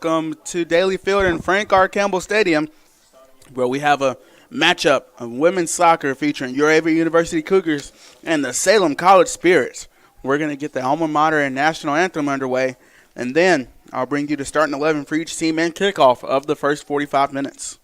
welcome to Daly Field and Frank R. Campbell Stadium, where we have a matchup of women's soccer featuring your Averett University Cougars and the Salem College Spirits. We're going to get the alma mater and national anthem underway, and then I'll bring you the starting 11 for each team and kickoff of the first 45 minutes.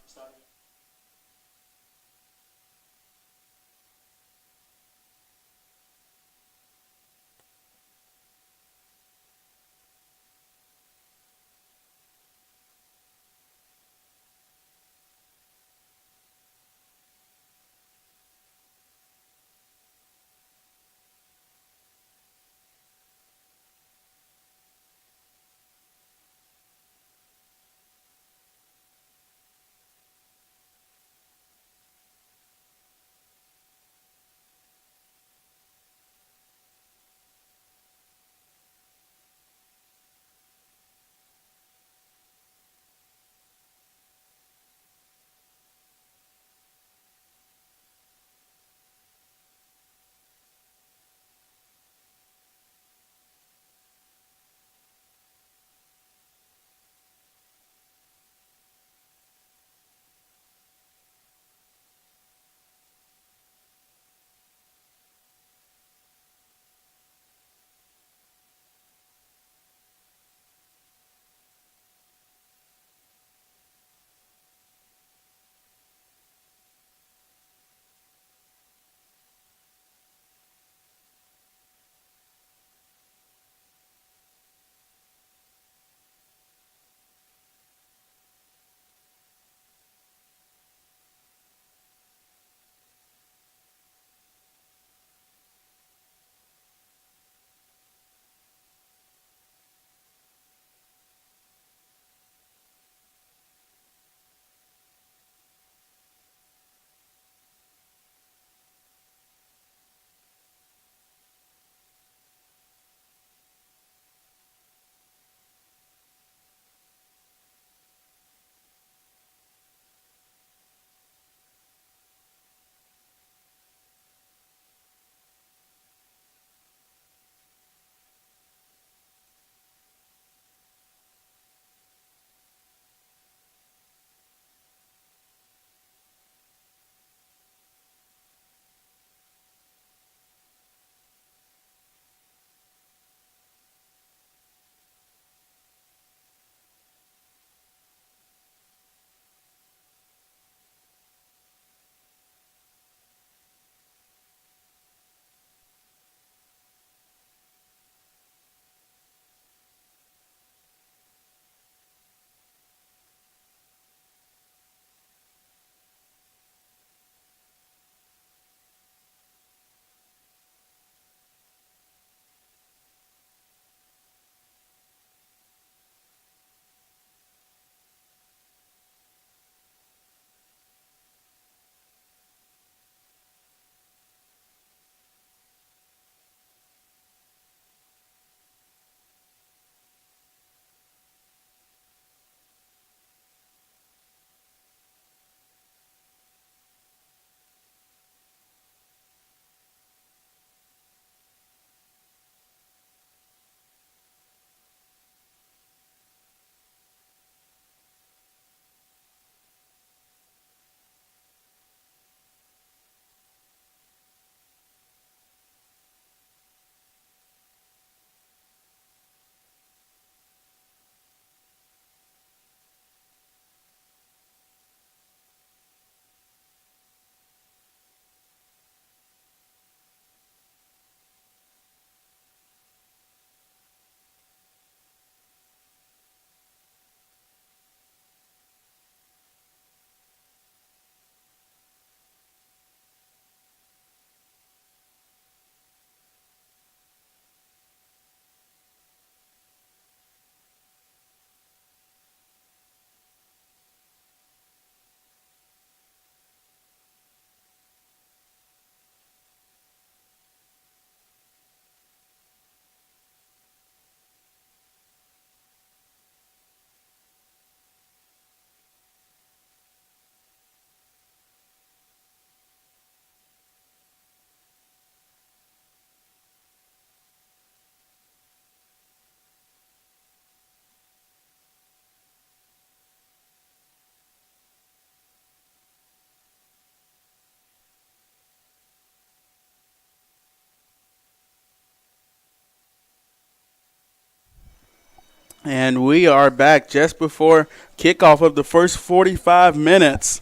And we are back just before kickoff of the first 45 minutes.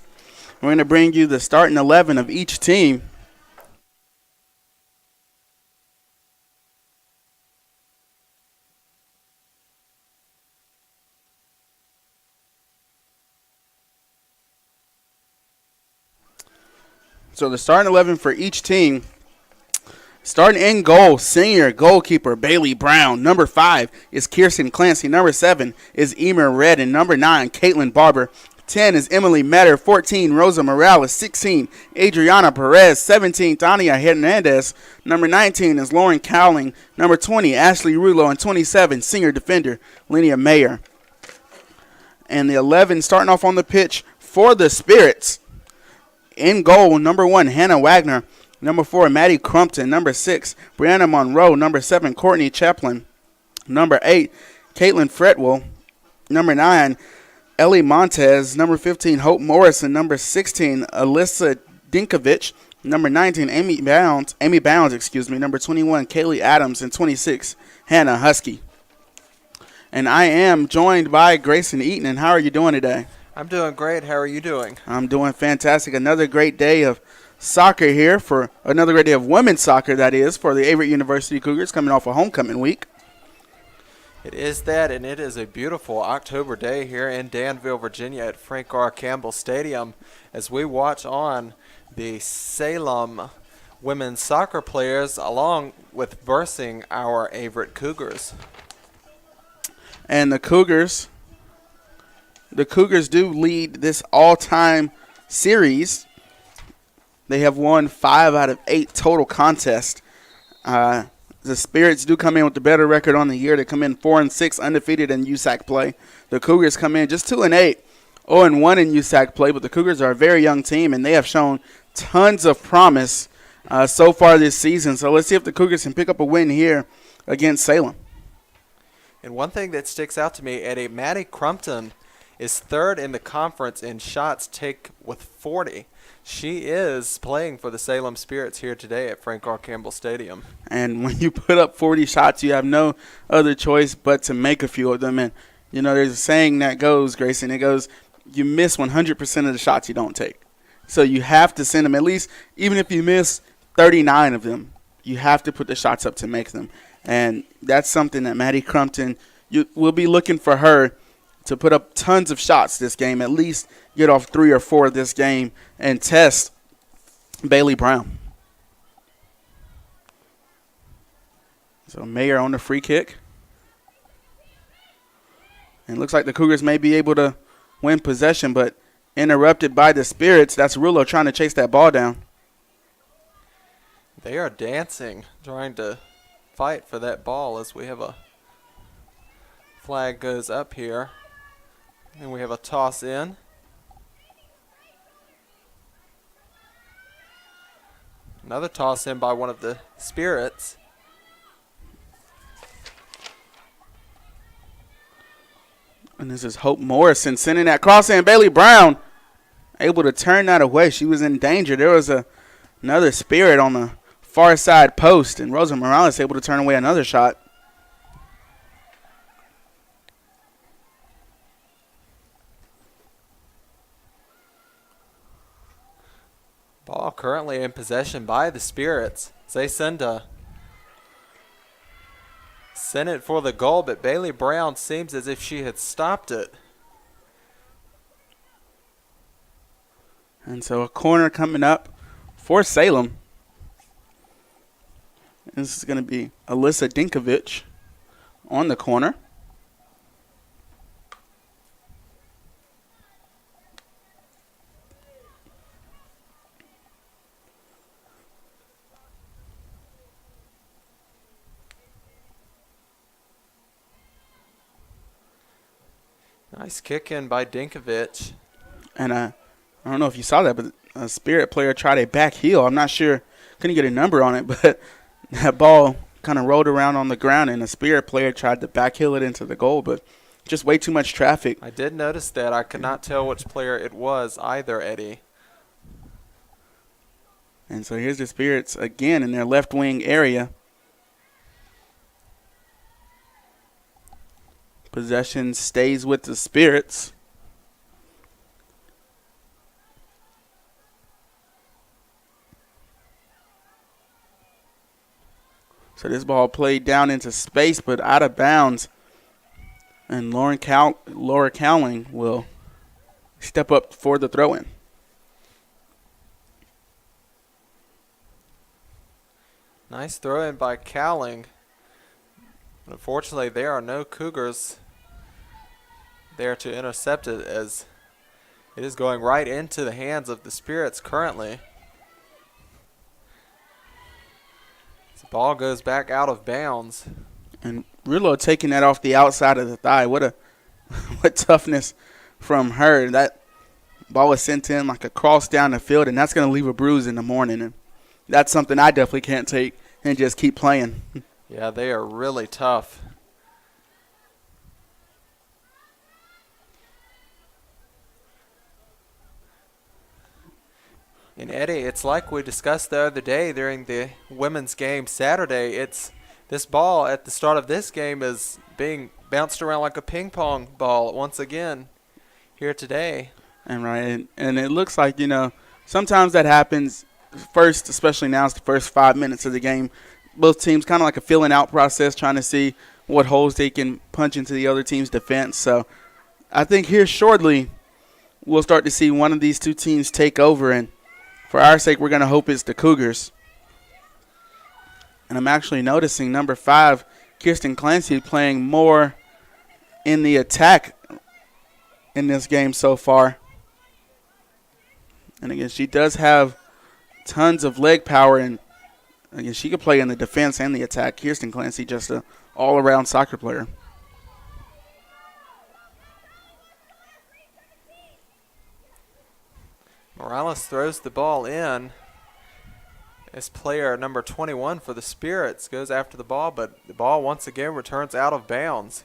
We're going to bring you the starting 11 of each team. So the starting 11 for each team. Starting in goal, senior goalkeeper Bailey Brown. Number 5 is Kirsten Clancy. Number 7 is Emer Red. And number 9, Caitlin Barber. 10 is Emily Metter. 14, Rosa Morales. 16, Adriana Perez. 17, Tania Hernandez. Number 19 is Lauren Cowling. Number 20, Ashley Rulo. And 27, senior defender Linnea Mayer. And the 11 starting off on the pitch for the Spirits. In goal, number 1, Hannah Wagner. Number 4, Maddie Crumpton. Number 6, Brianna Monroe. Number 7, Courtney Chaplin. Number 8, Caitlin Fretwell. Number 9, Ellie Montez. Number 15, Hope Morrison. Number 16, Alyssa Dinkovich. Number 19, Amy Bounds. Number 21, Kaylee Adams. And 26, Hannah Husky. And I am joined by Grayson Eaton. And how are you doing today? I'm doing great. How are you doing? I'm doing fantastic. Another great day of soccer here, for another great day of women's soccer, that is, for the Averett University Cougars coming off a homecoming week. It is that, and it is a beautiful October day here in Danville, Virginia at Frank R. Campbell Stadium as we watch on the Salem women's soccer players along with versing our Averett Cougars. And the Cougars do lead this all-time series. They have won 5 out of 8 total contests. The Spirits do come in with the better record on the year. They come in 4-6 undefeated in USAC play. The Cougars come in just 2-8, 0-1 in USAC play. But the Cougars are a very young team, and they have shown tons of promise so far this season. So let's see if the Cougars can pick up a win here against Salem. And one thing that sticks out to me, Eddie, Maddie Crumpton is 3rd in the conference in shots take with 40. She is playing for the Salem Spirits here today at Frank R. Campbell Stadium. And when you put up 40 shots, you have no other choice but to make a few of them. And, you know, there's a saying that goes, Grayson, it goes, you miss 100% of the shots you don't take. So you have to send them at least, even if you miss 39 of them, you have to put the shots up to make them. And that's something that Maddie Crumpton, we'll be looking for her to put up tons of shots this game, at least get off 3 or 4 this game and test Bailey Brown. So Mayer on the free kick. And it looks like the Cougars may be able to win possession, but interrupted by the Spirits. That's Rulo trying to chase that ball down. They are dancing, trying to fight for that ball as we have a flag goes up here. And we have a toss in. Another toss in by one of the Spirits. And this is Hope Morrison sending that cross in. Bailey Brown able to turn that away. She was in danger. There was another Spirit on the far side post, and Rosa Morales able to turn away another shot. Ball currently in possession by the Spirits. They send it for the goal, but Bailey Brown seems as if she had stopped it. And so a corner coming up for Salem. This is going to be Alyssa Dinkovich on the corner. Nice kick in by Dinkovich. And I don't know if you saw that, but a Spirit player tried a back heel. I'm not sure, couldn't get a number on it, but that ball kind of rolled around on the ground, and a Spirit player tried to back heel it into the goal, but just way too much traffic. I did notice that. I could not tell which player it was either, Eddie. And so here's the Spirits again in their left wing area. Possession stays with the Spirits. So this ball played down into space but out of bounds. And Laura Cowling will step up for the throw-in. Nice throw-in by Cowling. Unfortunately, there are no Cougars there to intercept it, as it is going right into the hands of the Spirits currently. The ball goes back out of bounds. And Rulo taking that off the outside of the thigh. What toughness from her. That ball was sent in like a cross down the field, and that's going to leave a bruise in the morning. And that's something I definitely can't take and just keep playing. Yeah, they are really tough. And Eddie, it's like we discussed the other day during the women's game Saturday. It's this ball at the start of this game is being bounced around like a ping pong ball once again here today. And right, and it looks like, sometimes that happens first, especially now it's the first 5 minutes of the game. Both teams kind of like a filling out process, trying to see what holes they can punch into the other team's defense. So I think here shortly we'll start to see one of these two teams take over, and for our sake, we're going to hope it's the Cougars. And I'm actually noticing number 5, Kirsten Clancy, playing more in the attack in this game so far. And again, she does have tons of leg power, and again, she can play in the defense and the attack. Kirsten Clancy, just an all-around soccer player. Morales throws the ball in. As player number 21 for the Spirits goes after the ball, but the ball once again returns out of bounds.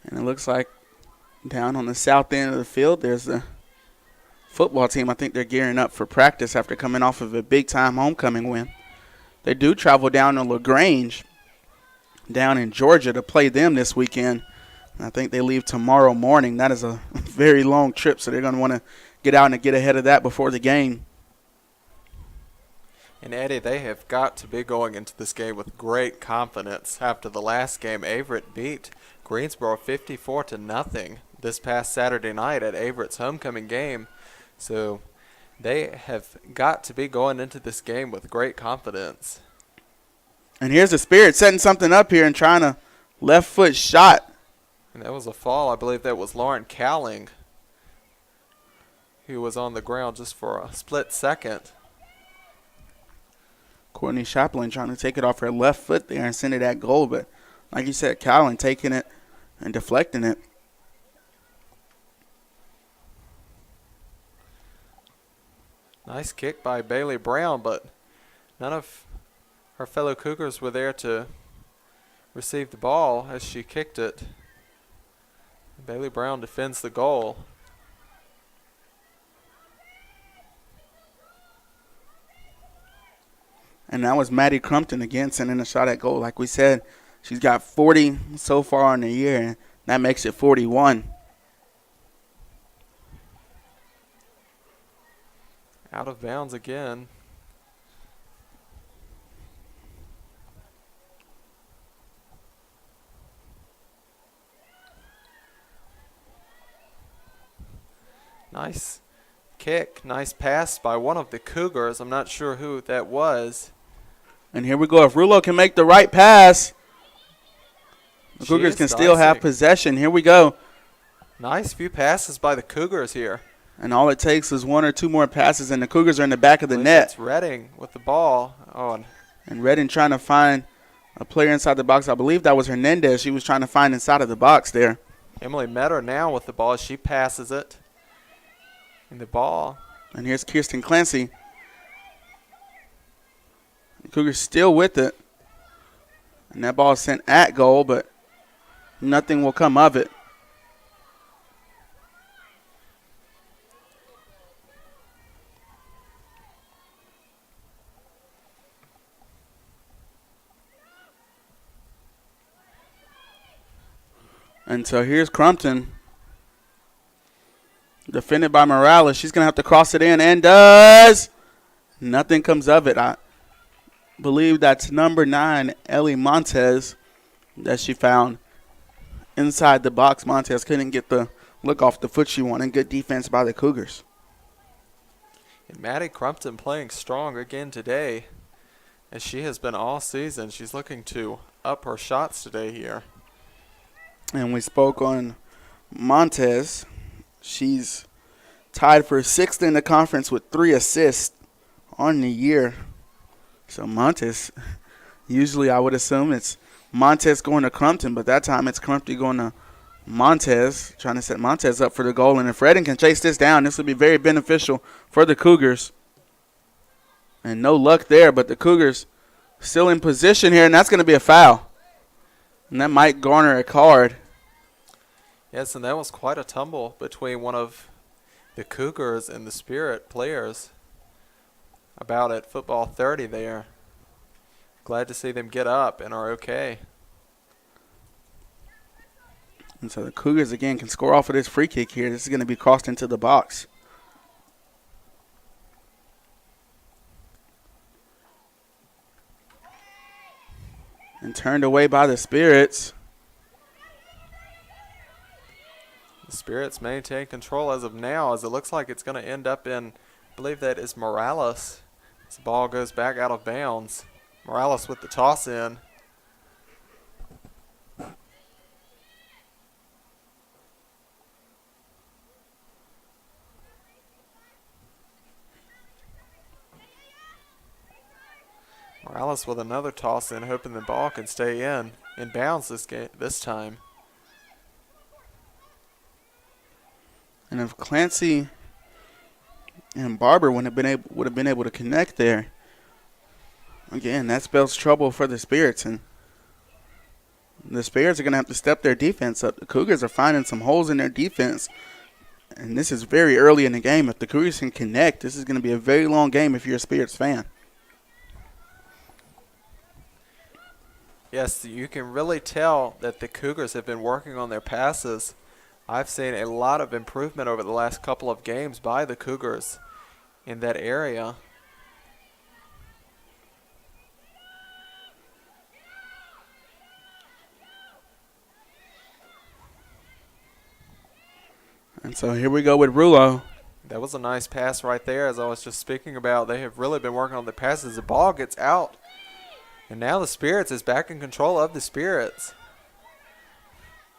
And it looks like down on the south end of the field, there's the football team. I think they're gearing up for practice after coming off of a big-time homecoming win. They do travel down to LaGrange down in Georgia to play them this weekend. And I think they leave tomorrow morning. That is a very long trip, so they're going to want to get out and get ahead of that before the game. And Eddie, they have got to be going into this game with great confidence. After the last game, Averett beat Greensboro 54-0 this past Saturday night at Averett's homecoming game. So they have got to be going into this game with great confidence. And here's the Spirit setting something up here and trying a left foot shot. And that was a fall. I believe that was Lauren Cowling, who was on the ground just for a split second. Courtney Chaplin trying to take it off her left foot there and send it at goal. But like you said, Cowling taking it and deflecting it. Nice kick by Bailey Brown, but none of her fellow Cougars were there to receive the ball as she kicked it. Bailey Brown defends the goal. And that was Maddie Crumpton again sending a shot at goal. Like we said, she's got 40 so far in the year, and that makes it 41. Out of bounds again. Nice kick, nice pass by one of the Cougars. I'm not sure who that was. And here we go. If Rulo can make the right pass, the Cougars can still have possession. Here we go. Nice few passes by the Cougars here. And all it takes is one or two more passes, and the Cougars are in the back of the net. It's Redding with the ball. Oh, and Redding trying to find a player inside the box. I believe that was Hernandez she was trying to find inside of the box there. Emily Metter now with the ball. She passes it. And the ball. And here's Kirsten Clancy. The Cougars still with it. And that ball is sent at goal, but nothing will come of it. And so here's Crumpton. Defended by Morales. She's going to have to cross it in, and does. Nothing comes of it. I believe that's number 9, Ellie Montez, that she found inside the box. Montez couldn't get the look off the foot she wanted. Good defense by the Cougars. And Maddie Crumpton playing strong again today, as she has been all season. She's looking to up her shots today here. And we spoke on Montez. She's tied for 6th in the conference with 3 assists on the year. So Montez, usually I would assume it's Montez going to Crumpton, but that time it's Crumpton going to Montez, trying to set Montez up for the goal. And if Redding can chase this down, this will be very beneficial for the Cougars. And no luck there, but the Cougars still in position here, and that's going to be a foul. And that might garner a card. Yes, and that was quite a tumble between one of the Cougars and the Spirit players. About at football 30 there. Glad to see them get up and are okay. And so the Cougars, again, can score off of this free kick here. This is going to be crossed into the box. And turned away by the Spirits. The Spirits maintain control as of now, as it looks like it's going to end up in, I believe that is Morales. As the ball goes back out of bounds. Morales with the toss in. Morales with another toss in, hoping the ball can stay in bounds this time. And if Clancy and Barber would have been able to connect there, again, that spells trouble for the Spirits, and the Spirits are going to have to step their defense up. The Cougars are finding some holes in their defense, and this is very early in the game. If the Cougars can connect, this is going to be a very long game if you're a Spirits fan. Yes, you can really tell that the Cougars have been working on their passes. I've seen a lot of improvement over the last couple of games by the Cougars in that area. And so here we go with Rulo. That was a nice pass right there, as I was just speaking about. They have really been working on the passes. The ball gets out. And now the Spirits is back in control of the Spirits.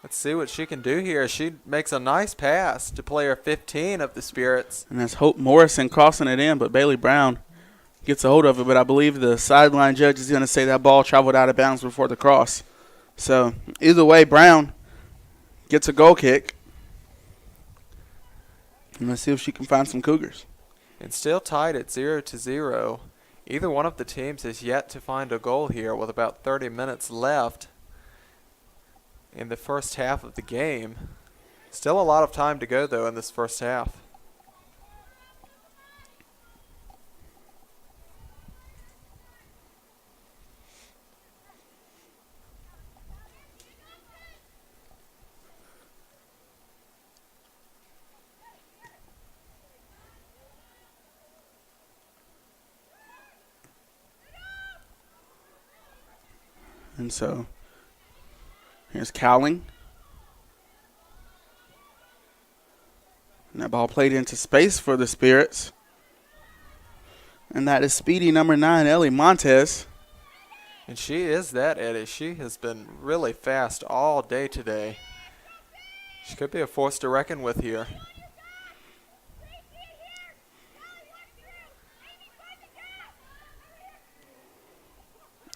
Let's see what she can do here. She makes a nice pass to player 15 of the Spirits. And that's Hope Morrison crossing it in, but Bailey Brown gets a hold of it. But I believe the sideline judge is going to say that ball traveled out of bounds before the cross. So either way, Brown gets a goal kick. And let's see if she can find some Cougars. And still tied at 0-0. Either one of the teams has yet to find a goal here with about 30 minutes left in the first half of the game. Still a lot of time to go, though, in this first half. And so here's Cowling. And that ball played into space for the Spirits. And that is speedy number 9, Ellie Montez. And she is that, Eddie. She has been really fast all day today. She could be a force to reckon with here.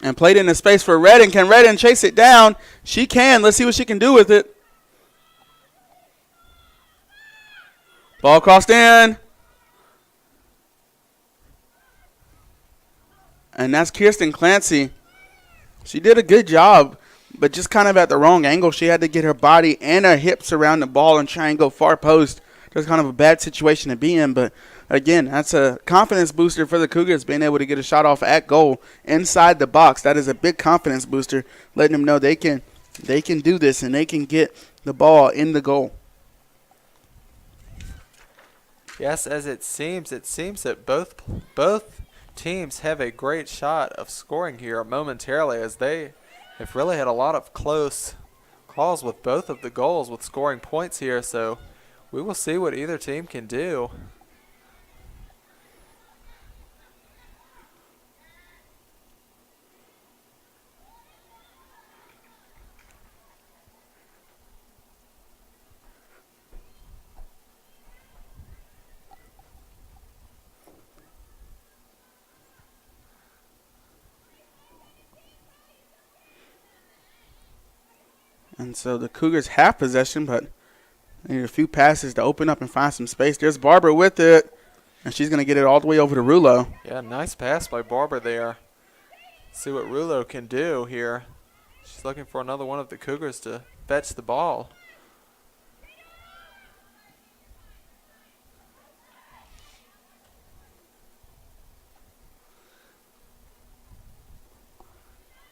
And played into space for Redden. Can Redden chase it down? She can. Let's see what she can do with it. Ball crossed in. And that's Kirsten Clancy. She did a good job, but just kind of at the wrong angle. She had to get her body and her hips around the ball and try and go far post. That's kind of a bad situation to be in, but again, that's a confidence booster for the Cougars, being able to get a shot off at goal inside the box. That is a big confidence booster, letting them know they can do this and they can get the ball in the goal. Yes, as it seems that both teams have a great shot of scoring here momentarily, as they have really had a lot of close calls with both of the goals with scoring points here, so we will see what either team can do. And so the Cougars have possession, but they need a few passes to open up and find some space. There's Barber with it, and she's going to get it all the way over to Rulo. Yeah, nice pass by Barber there. See what Rulo can do here. She's looking for another one of the Cougars to fetch the ball.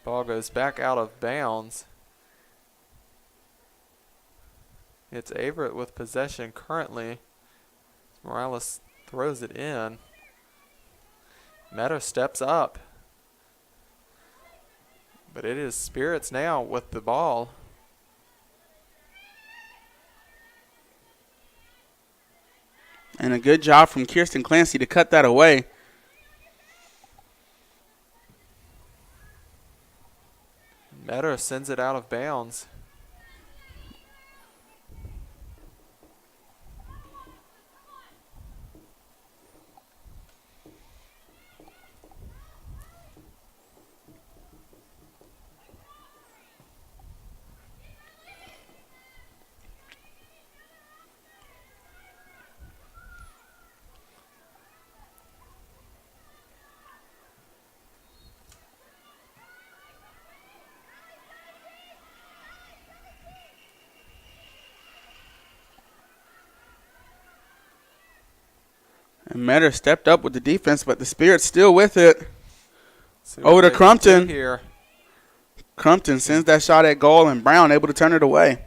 Ball goes back out of bounds. It's Averett with possession currently. Morales throws it in. Meadow steps up. But it is Spirits now with the ball. And a good job from Kirsten Clancy to cut that away. Meadow sends it out of bounds. And Metter stepped up with the defense, but the Spirit's still with it. Over to Crumpton. Here. Crumpton sends that shot at goal, and Brown able to turn it away.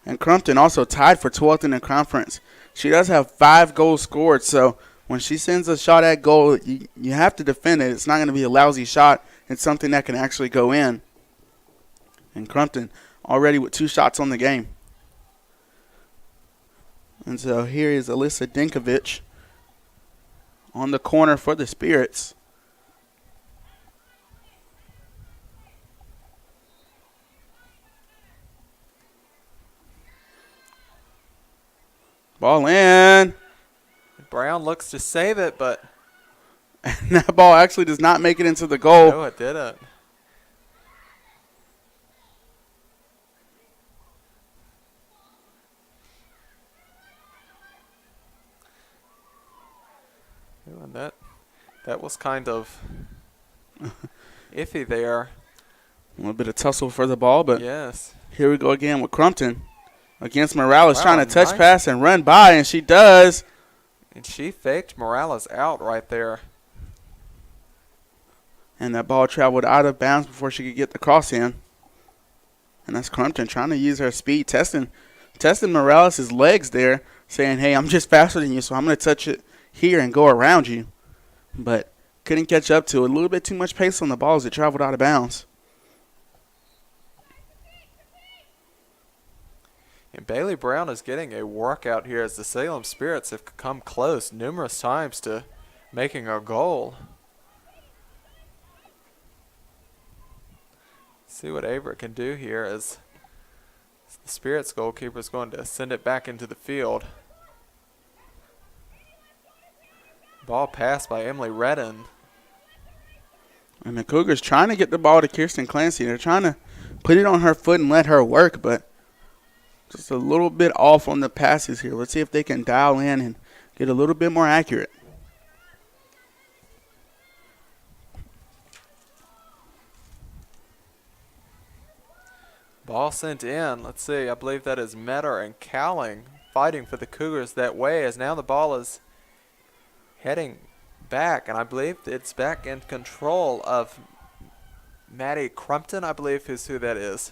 And Crumpton also tied for 12th in the conference. She does have 5 goals scored, so when she sends a shot at goal, you have to defend it. It's not going to be a lousy shot. It's something that can actually go in. And Crumpton already with 2 shots on the game. And so here is Alyssa Dinkovich on the corner for the Spirits. Ball in. Brown looks to save it, but And that ball actually does not make it into the goal. no, it didn't. And that was kind of iffy there. A little bit of tussle for the ball, but Yes. here we go again with Crumpton against Morales, Wow, trying to touch nice. pass and run by, and she does. And she faked Morales out right there. And that ball traveled out of bounds before she could get the cross in. And that's Crumpton trying to use her speed, testing Morales' legs there, saying, hey, I'm just faster than you, so I'm going to touch it here and go around you. But couldn't catch up to it. A little bit too much pace on the ball as it traveled out of bounds. And Bailey Brown is getting a workout here as the Salem Spirits have come close numerous times to making a goal. See what Averett can do here as the Spirits goalkeeper is going to send it back into the field. Ball passed by Emily Redden. And the Cougars trying to get the ball to Kirsten Clancy. They're trying to put it on her foot and let her work, but just a little bit off on the passes here. Let's see if they can dial in and get a little bit more accurate. Ball sent in. Let's see. I believe that is Metter and Cowling fighting for the Cougars that way, as now the ball is heading back, and I believe it's back in control of Maddie Crumpton, I believe is who that is.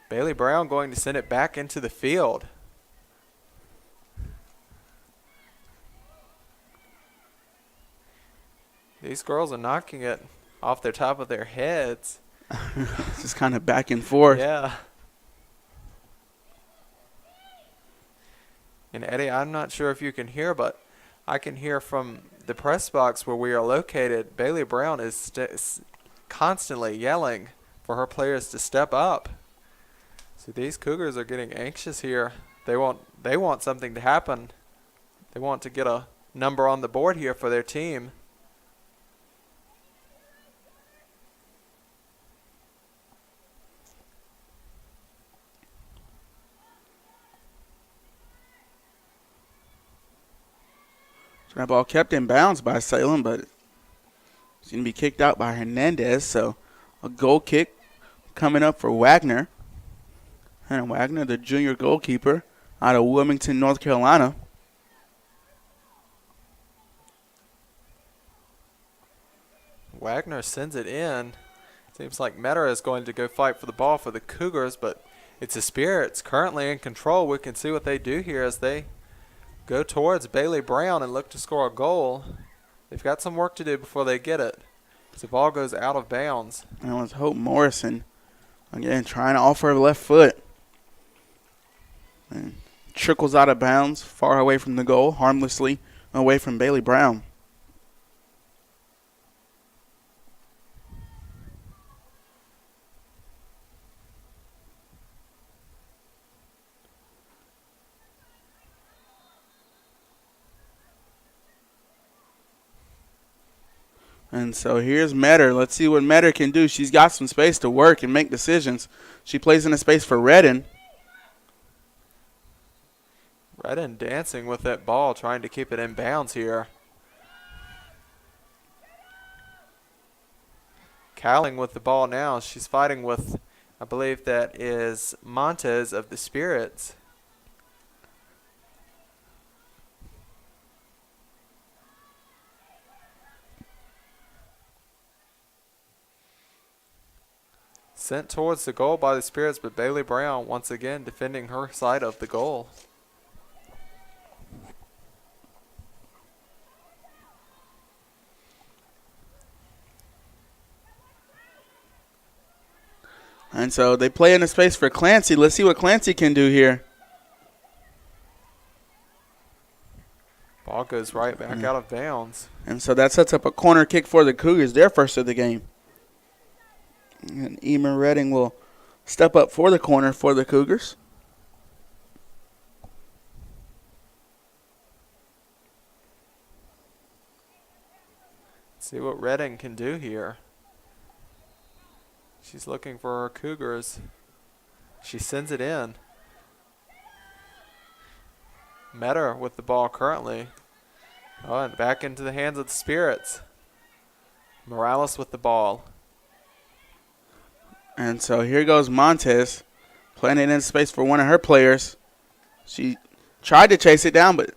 Bailey Brown going to send it back into the field. These girls are knocking it off the top of their heads. Just kind of back and forth. Yeah. And Eddie, I'm not sure if you can hear, but I can hear from the press box where we are located. Bailey Brown is constantly yelling for her players to step up. So these Cougars are getting anxious here. They want something to happen. They want to get a number on the board here for their team. That ball kept in bounds by Salem, but it's going to be kicked out by Hernandez. So a goal kick coming up for Wagner. And Wagner, the junior goalkeeper out of Wilmington, North Carolina. Wagner sends it in. Seems like Metter is going to go fight for the ball for the Cougars, but it's the Spirits currently in control. We can see what they do here as they go towards Bailey Brown and look to score a goal. They've got some work to do before they get it. The ball goes out of bounds. And it was Hope Morrison, again, trying to offer her left foot. And trickles out of bounds, far away from the goal, harmlessly away from Bailey Brown. And so here's Metter. Let's see what Metter can do. She's got some space to work and make decisions. She plays in a space for Redden. Redden dancing with that ball, trying to keep it in bounds here. Cowling with the ball now. She's fighting with, I believe that is Montez of the Spirits. Sent towards the goal by the Spirits, but Bailey Brown once again defending her side of the goal. And so they play in a space for Clancy. Let's see what Clancy can do here. Ball goes right back out of bounds. And so that sets up a corner kick for the Cougars, their first of the game. And Emer Redding will step up for the corner for the Cougars. Let's see what Redding can do here. She's looking for her Cougars. She sends it in. Metter with the ball currently. Oh, and back into the hands of the Spirits. Morales with the ball. And so here goes Montez, playing it in space for one of her players. She tried to chase it down, but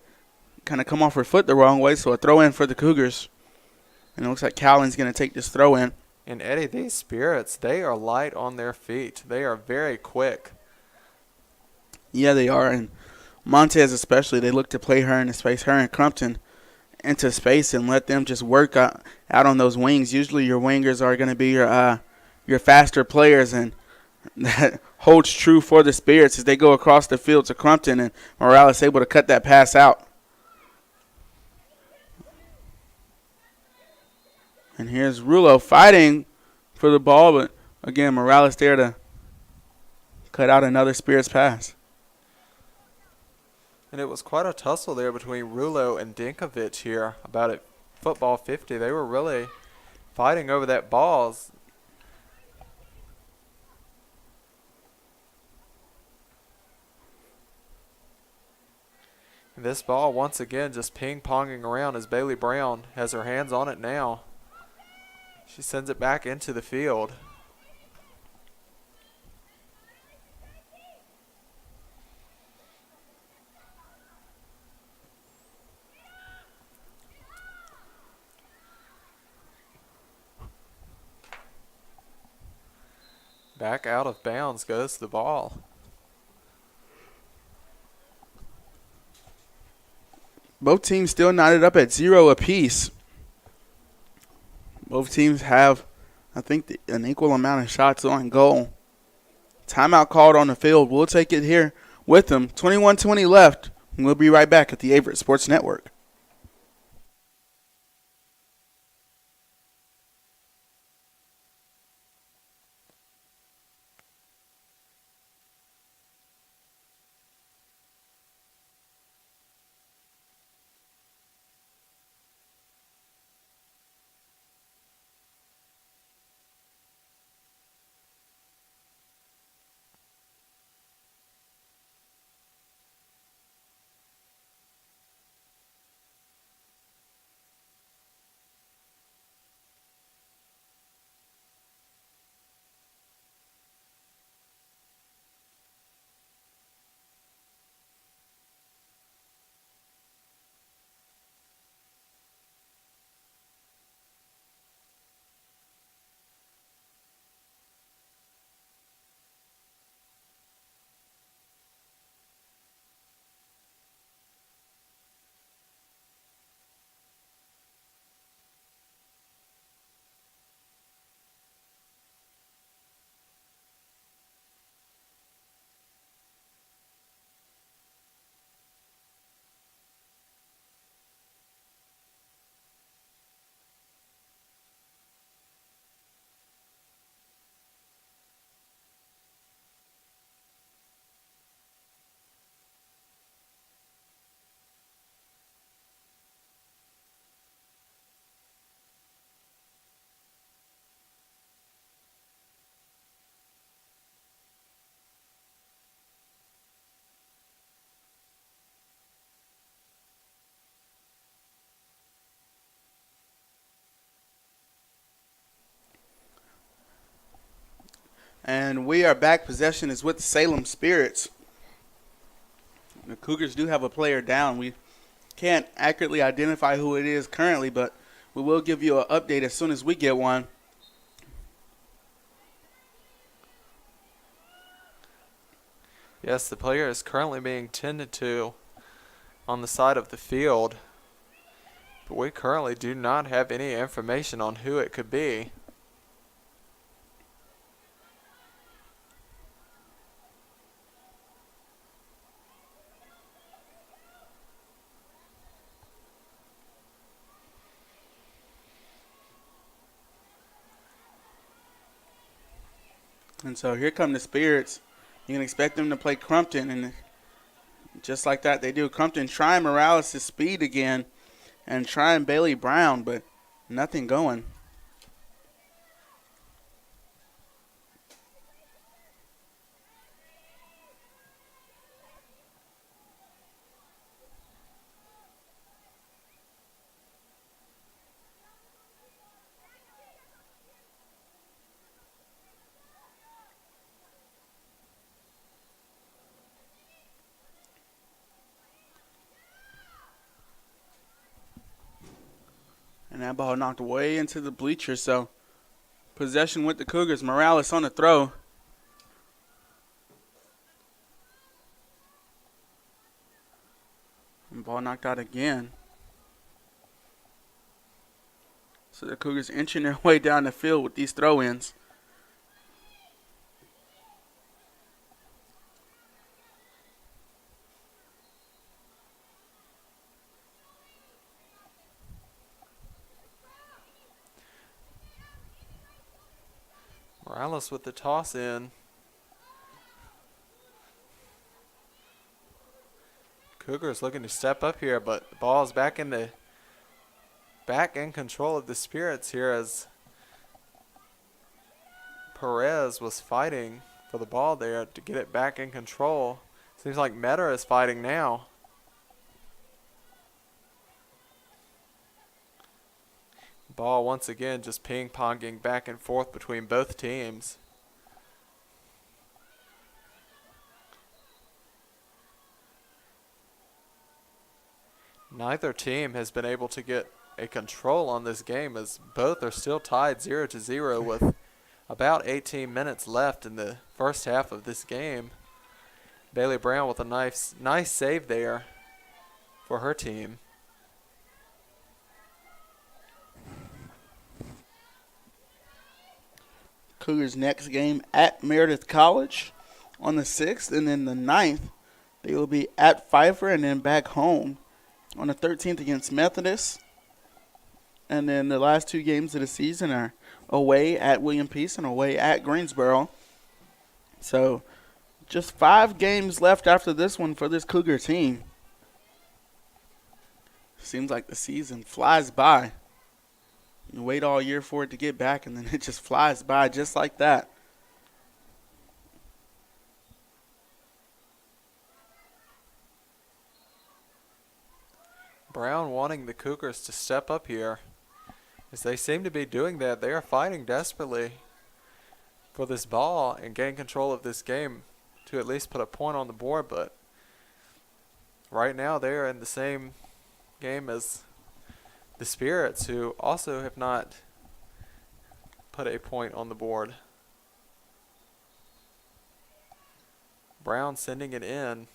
kind of come off her foot the wrong way, so a throw in for the Cougars. And it looks like Cowling's going to take this throw in. And Eddie, these Spirits, they are light on their feet. They are very quick. Yeah, they are. And Montez especially, they look to play her into space, her and Crumpton into space and let them just work out on those wings. Usually your wingers are going to be your faster players, and that holds true for the Spirits as they go across the field to Crumpton, and Morales able to cut that pass out. And here's Rulo fighting for the ball, but again, Morales there to cut out another Spirits pass. And it was quite a tussle there between Rulo and Dinkovich here about at football 50. They were really fighting over that ball. This ball once again just ping-ponging around as Bailey Brown has her hands on it now. She sends it back into the field. Back out of bounds goes the ball. Both teams still knotted up at 0 apiece. Both teams have, I think, an equal amount of shots on goal. Timeout called on the field. We'll take it here with them. 21-20 left. We'll be right back at the Averett Sports Network. And we are back. Possession is with the Salem Spirits. The Cougars do have a player down. We can't accurately identify who it is currently, but we will give you an update as soon as we get one. Yes, the player is currently being tended to on the side of the field, but we currently do not have any information on who it could be. And so here come the Spirits. You can expect them to play Crumpton, and just like that, they do. Crumpton trying Morales' speed again and trying Bailey Brown, but nothing going. And that ball knocked way into the bleachers, so possession with the Cougars. Morales on the throw. And ball knocked out again. So the Cougars inching their way down the field with these throw-ins. Morales with the toss in. Cougars looking to step up here, but the ball's back in control of the Spirits here as Perez was fighting for the ball there to get it back in control. Seems like Metter is fighting now. Ball once again just ping-ponging back and forth between both teams. Neither team has been able to get a control on this game as both are still tied 0-0 with about 18 minutes left in the first half of this game. Bailey Brown with a nice save there for her team. Cougars' next game at Meredith College on the 6th, and then the 9th, they will be at Pfeiffer and then back home on the 13th against Methodist. And then the last two games of the season are away at William Peace and away at Greensboro. So just 5 games left after this one for this Cougar team. Seems like the season flies by. You wait all year for it to get back, and then it just flies by just like that. Brown wanting the Cougars to step up here, as they seem to be doing that. They are fighting desperately for this ball and gain control of this game to at least put a point on the board, but right now they are in the same game as the Spirits, who also have not put a point on the board. Brown sending it in.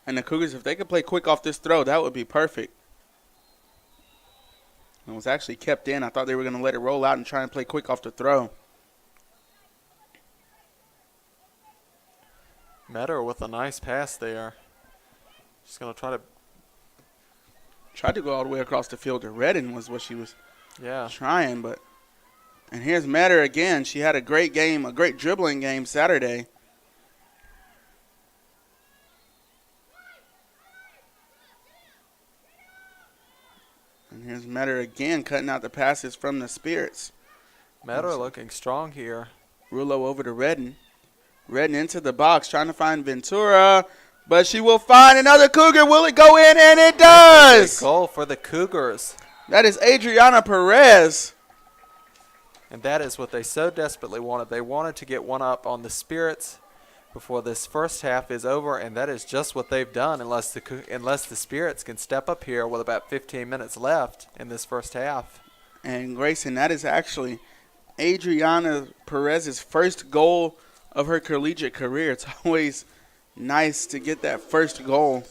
And the Cougars, if they could play quick off this throw, that would be perfect. It was actually kept in. I thought they were going to let it roll out and try and play quick off the throw. Metter with a nice pass there. Just going to tried to go all the way across the field to Redden was what she was trying. But and here's Metter again. She had a great game, a great dribbling game Saturday. And here's Metter again cutting out the passes from the Spirits. Metter looking strong here. Rulo over to Redden. Redden into the box, trying to find Ventura, but she will find another Cougar. Will it go in? And it does! A goal for the Cougars. That is Adriana Perez. And that is what they so desperately wanted. They wanted to get one up on the Spirits before this first half is over, and that is just what they've done unless the Spirits can step up here with about 15 minutes left in this first half. And Grayson, that is actually Adriana Perez's first goal of her collegiate career. It's always nice to get that first goal.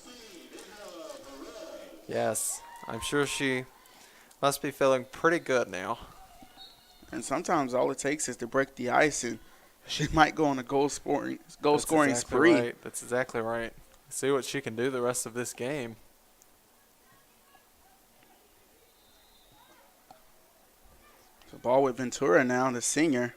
Yes, I'm sure she must be feeling pretty good now. And sometimes all it takes is to break the ice, and she might go on a goal scoring spree. Right. That's exactly right. See what she can do the rest of this game. The ball with Ventura now, the senior.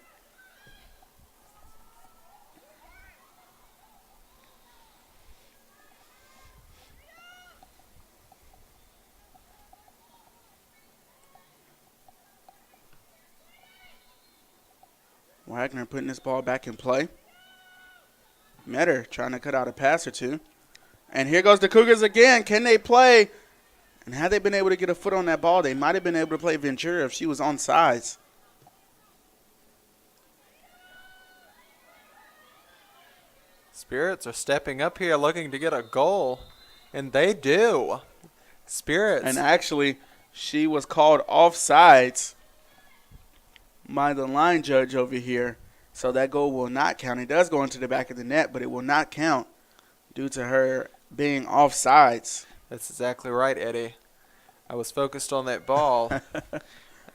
Wagner putting this ball back in play. Metter trying to cut out a pass or two. And here goes the Cougars again. Can they play? And had they been able to get a foot on that ball, they might have been able to play Ventura if she was on sides. Spirits are stepping up here looking to get a goal. And they do. Spirits. And actually, she was called offsides by the line judge over here. So that goal will not count. It does go into the back of the net, but it will not count due to her being offsides. That's exactly right, Eddie. I was focused on that ball,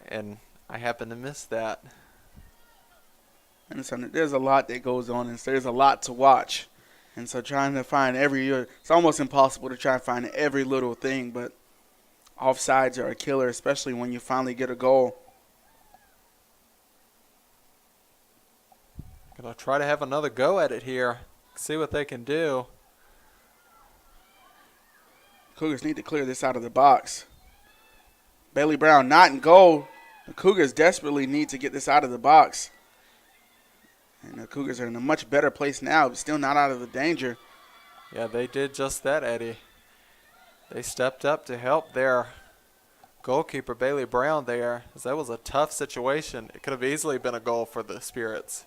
and I happened to miss that. And so there's a lot that goes on, and so there's a lot to watch. And so trying to find it's almost impossible to try and find every little thing, but offsides are a killer, especially when you finally get a goal. Gonna try to have another go at it here. See what they can do. Cougars need to clear this out of the box. Bailey Brown not in goal. The Cougars desperately need to get this out of the box. And the Cougars are in a much better place now, but still not out of the danger. Yeah, they did just that, Eddie. They stepped up to help their goalkeeper, Bailey Brown, there, as that was a tough situation. It could have easily been a goal for the Spirits.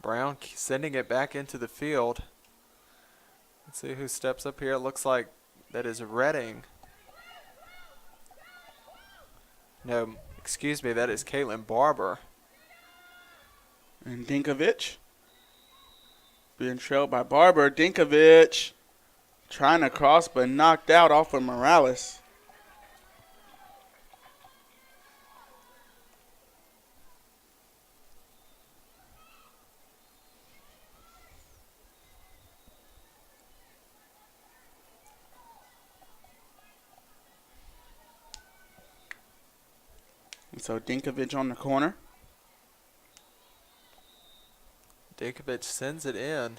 Brown sending it back into the field. Let's see who steps up here. It looks like that is Redding. No, excuse me, that is Caitlin Barber. And Dinkovich being trailed by Barber. Dinkovich trying to cross but knocked out off of Morales. And so Dinkovich on the corner. Dinkovich sends it in.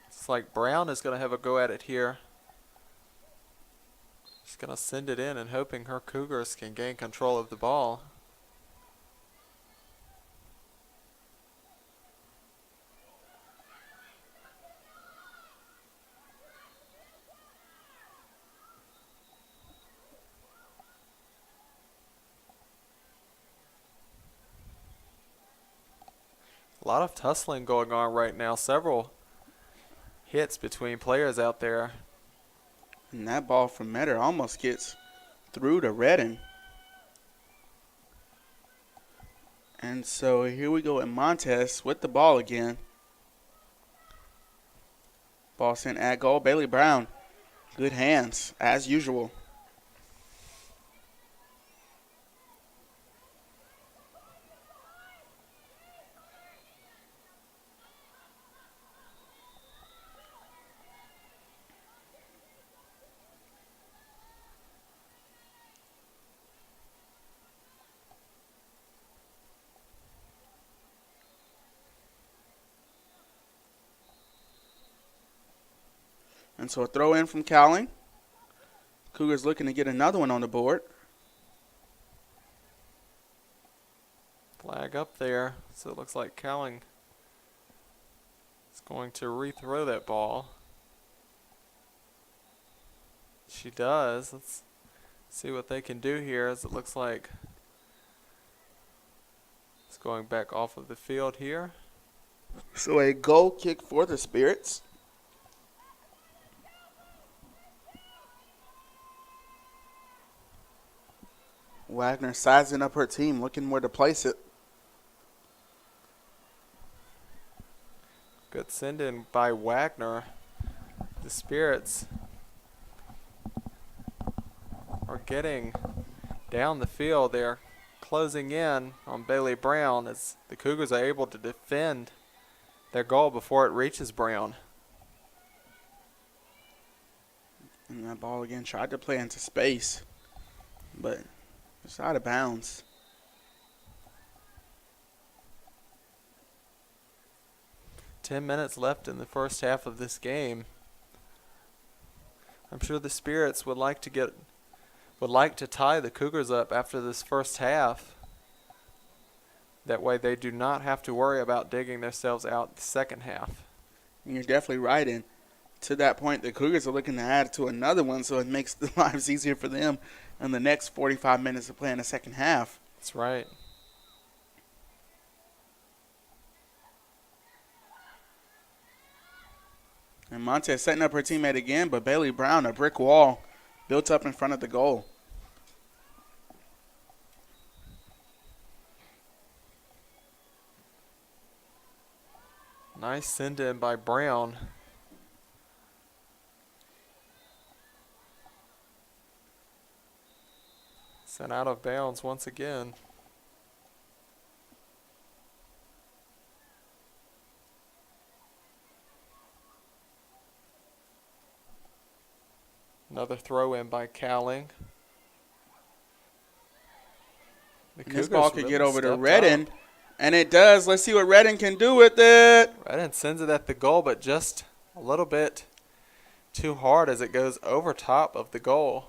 It's like Brown is going to have a go at it here. She's going to send it in and hoping her Cougars can gain control of the ball. A lot of tussling going on right now. Several hits between players out there. And that ball from Metter almost gets through to Redden. And so here we go at Montez with the ball again. Ball sent at goal. Bailey Brown, good hands as usual. And so a throw in from Cowling. Cougars looking to get another one on the board. Flag up there. So it looks like Cowling is going to rethrow that ball. She does. Let's see what they can do here, as it looks like it's going back off of the field here. So a goal kick for the Spirits. Wagner sizing up her team, looking where to place it. Good send in by Wagner. The Spirits are getting down the field. They're closing in on Bailey Brown as the Cougars are able to defend their goal before it reaches Brown. And that ball again tried to play into space, but it's out of bounds. Ten minutes left in the first half of this game. I'm sure the Spirits would like to tie the Cougars up after this first half. That way they do not have to worry about digging themselves out the second half. You're definitely right. And to that point, the Cougars are looking to add to another one, so it makes the lives easier for them in the next 45 minutes of playing the second half. That's right. And Montez setting up her teammate again, but Bailey Brown, a brick wall built up in front of the goal. Nice send in by Brown. Sent out of bounds once again. Another throw in by Cowling. This ball could get over to Redden, and it does. Let's see what Redden can do with it. Redden sends it at the goal, but just a little bit too hard as it goes over top of the goal.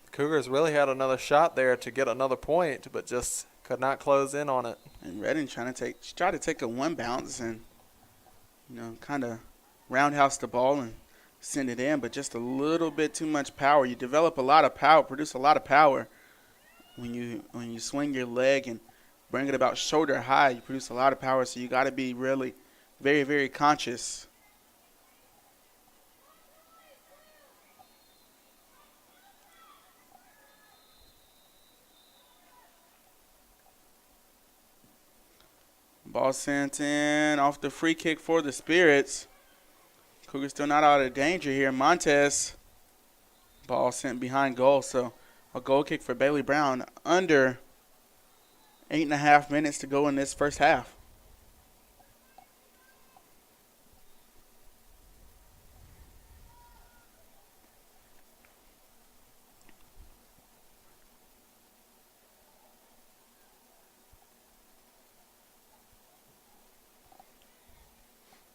The Cougars really had another shot there to get another point, but just could not close in on it. And Redden tried to take a one bounce and, kind of roundhouse the ball and send it in, but just a little bit too much power. You develop a lot of power, produce a lot of power when you swing your leg and bring it about shoulder high. You produce a lot of power, so you got to be really very, very conscious. Ball sent in off the free kick for the Spirits. Cougars still not out of danger here. Montez, ball sent behind goal, so a goal kick for Bailey Brown. Under 8.5 minutes to go in this first half.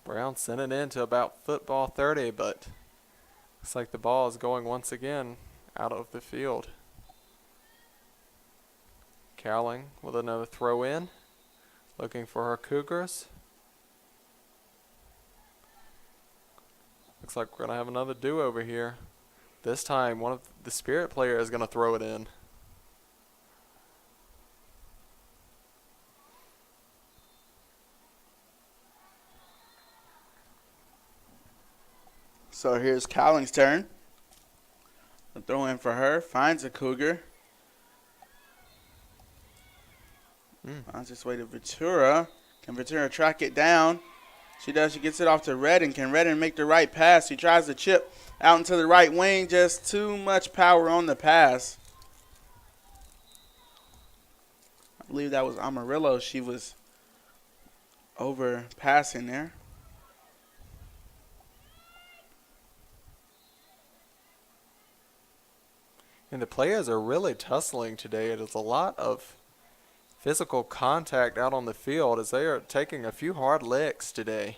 Brown sent it in to about football 30, but looks like the ball is going once again out of the field. Cowling with another throw in, looking for her Cougars. Looks like we're going to have another do-over here. This time, one of the Spirit players is going to throw it in. So here's Cowling's turn. The throw in for her. Finds a Cougar. Finds its way to Ventura. Can Ventura track it down? She does. She gets it off to Redden. Can Redden make the right pass? She tries to chip out into the right wing. Just too much power on the pass. I believe that was Amarillo. She was over passing there. And the players are really tussling today. There's a lot of physical contact out on the field as they are taking a few hard licks today.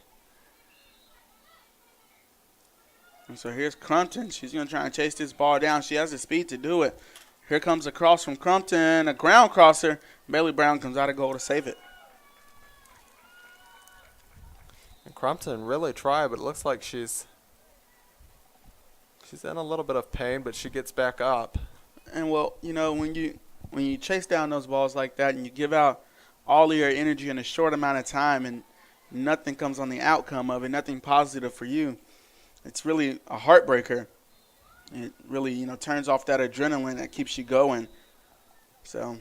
And so here's Crumpton. She's going to try and chase this ball down. She has the speed to do it. Here comes a cross from Crumpton, a ground crosser. Bailey Brown comes out of goal to save it. And Crumpton really tried, but it looks like she's in a little bit of pain, but she gets back up. And, well, when you chase down those balls like that and you give out all of your energy in a short amount of time and nothing comes on the outcome of it, nothing positive for you, it's really a heartbreaker. It really, turns off that adrenaline that keeps you going. So,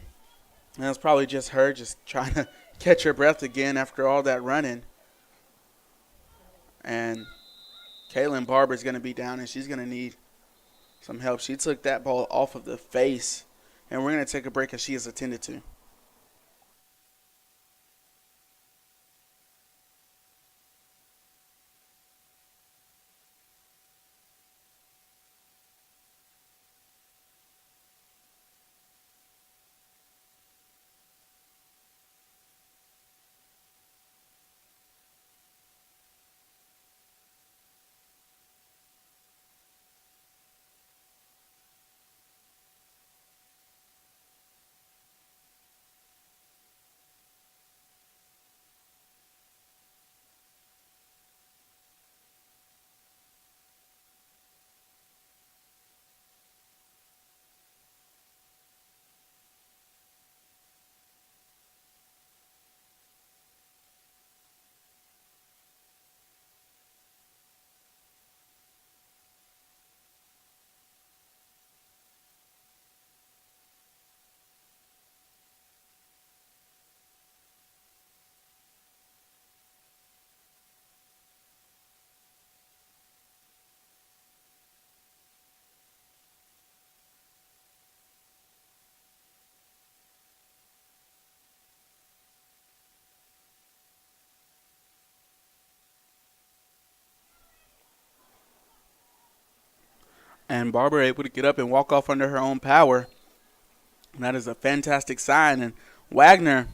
and it's probably just her just trying to catch her breath again after all that running. And Kaylin Barber's going to be down, and she's going to need some help. She took that ball off of the face, and we're going to take a break as she is attended to. And Barber able to get up and walk off under her own power. And that is a fantastic sign. And Wagner,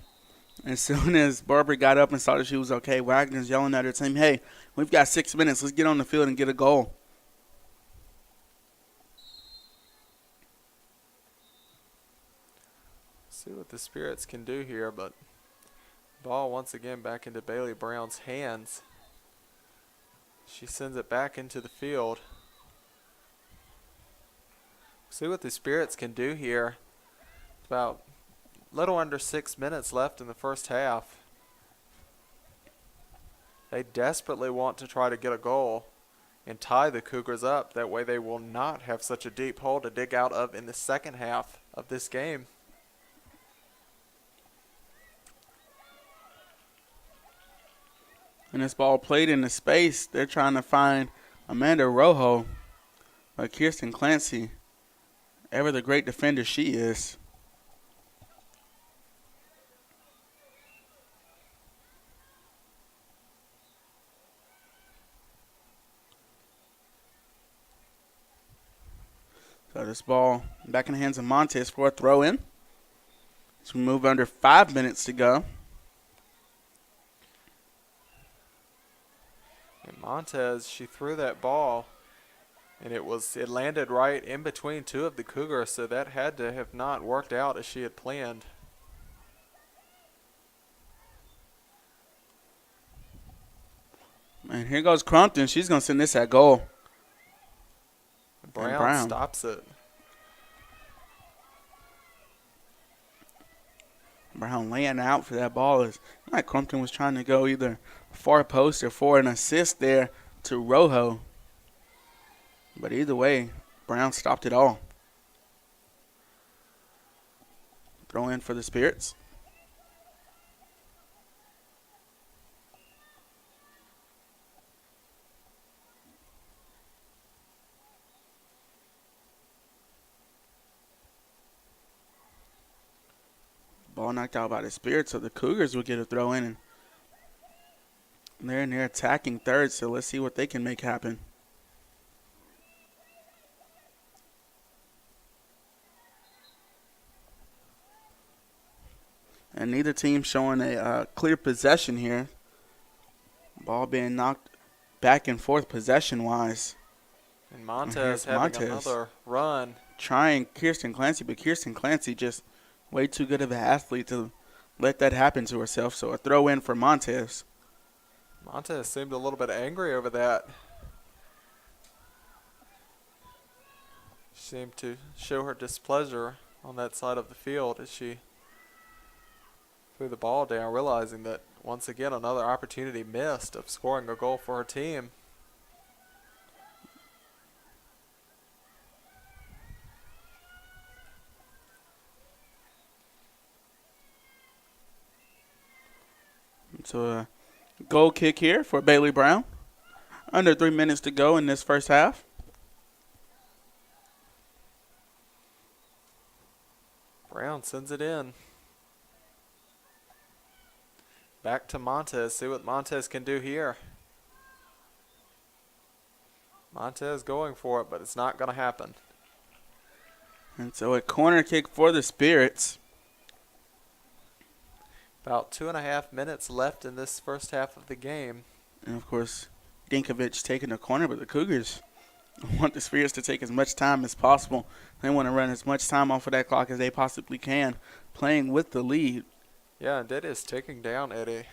as soon as Barber got up and saw that she was okay, Wagner's yelling at her team, hey, we've got 6 minutes. Let's get on the field and get a goal. See what the Spirits can do here, but ball once again back into Bailey Brown's hands. She sends it back into the field. See what the Spirits can do here. About a little under 6 minutes left in the first half. They desperately want to try to get a goal and tie the Cougars up. That way they will not have such a deep hole to dig out of in the second half of this game. And this ball played in the space. They're trying to find Amanda Rojo. But Kirsten Clancy, ever the great defender she is. So this ball back in the hands of Montez for a throw-in. So we move under 5 minutes to go. And Montez, she threw that ball, and it landed right in between two of the Cougars, so that had to have not worked out as she had planned. And here goes Crumpton. She's going to send this at goal. Brown stops it. Brown laying out for that ball. Is like Crumpton was trying to go either far post or for an assist there to Rojo. But either way, Brown stopped it all. Throw in for the Spirits. Ball knocked out by the Spirits, so the Cougars will get a throw in. And they're in their attacking third, so let's see what they can make happen. And neither team showing a clear possession here. Ball being knocked back and forth possession-wise. And Montez having another run. Trying Kirsten Clancy, but Kirsten Clancy just way too good of an athlete to let that happen to herself. So a throw in for Montez. Montez seemed a little bit angry over that. She seemed to show her displeasure on that side of the field as she threw the ball down, realizing that once again another opportunity missed of scoring a goal for her team. So a goal kick here for Bailey Brown. Under 3 minutes to go in this first half. Brown sends it in. Back to Montez. See what Montez can do here. Montez going for it, but it's not going to happen. And so a corner kick for the Spirits. About 2.5 minutes left in this first half of the game. And, of course, Dinkovich taking the corner, but the Cougars want the Spirits to take as much time as possible. They want to run as much time off of that clock as they possibly can, playing with the lead. Yeah, and that is ticking down, Eddie.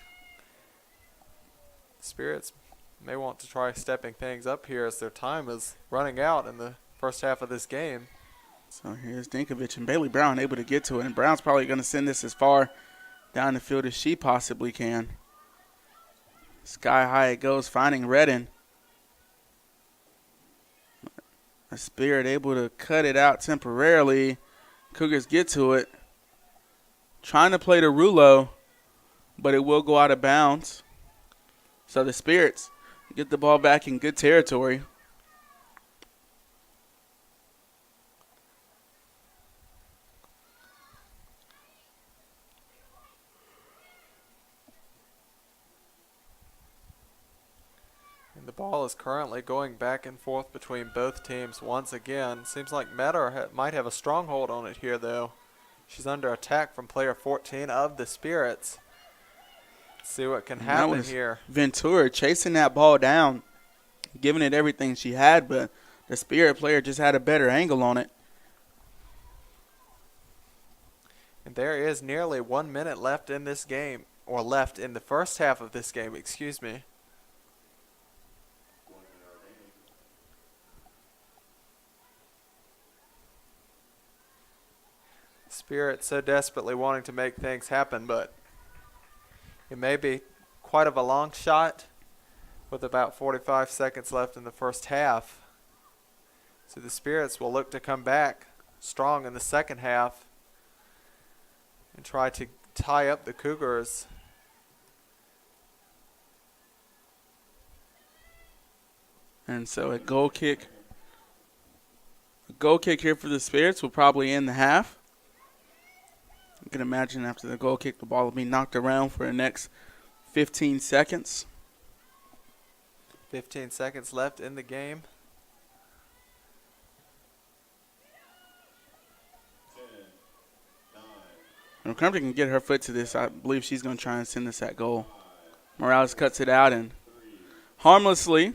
Spirits may want to try stepping things up here as their time is running out in the first half of this game. So here's Dinkovich and Bailey Brown able to get to it. And Brown's probably going to send this as far down the field as she possibly can. Sky high it goes, finding Redden. A Spirit able to cut it out temporarily. Cougars get to it. Trying to play the Rulo, but it will go out of bounds. So the Spirits get the ball back in good territory. And the ball is currently going back and forth between both teams once again. Seems like Metter might have a stronghold on it here, though. She's under attack from player 14 of the Spirits. Let's see what can happen here. Ventura chasing that ball down, giving it everything she had, but the Spirit player just had a better angle on it. And there is nearly 1 minute left in this game, or left in the first half of this game, excuse me. Spirit so desperately wanting to make things happen, but it may be quite of a long shot with about 45 seconds left in the first half. So the Spirits will look to come back strong in the second half and try to tie up the Cougars. And so a goal kick here for the Spirits will probably end the half. You can imagine after the goal kick, the ball will be knocked around for the next 15 seconds. 15 seconds left in the game. And Crumpton can get her foot to this. I believe she's going to try and send this at goal. Morales cuts it out, and harmlessly,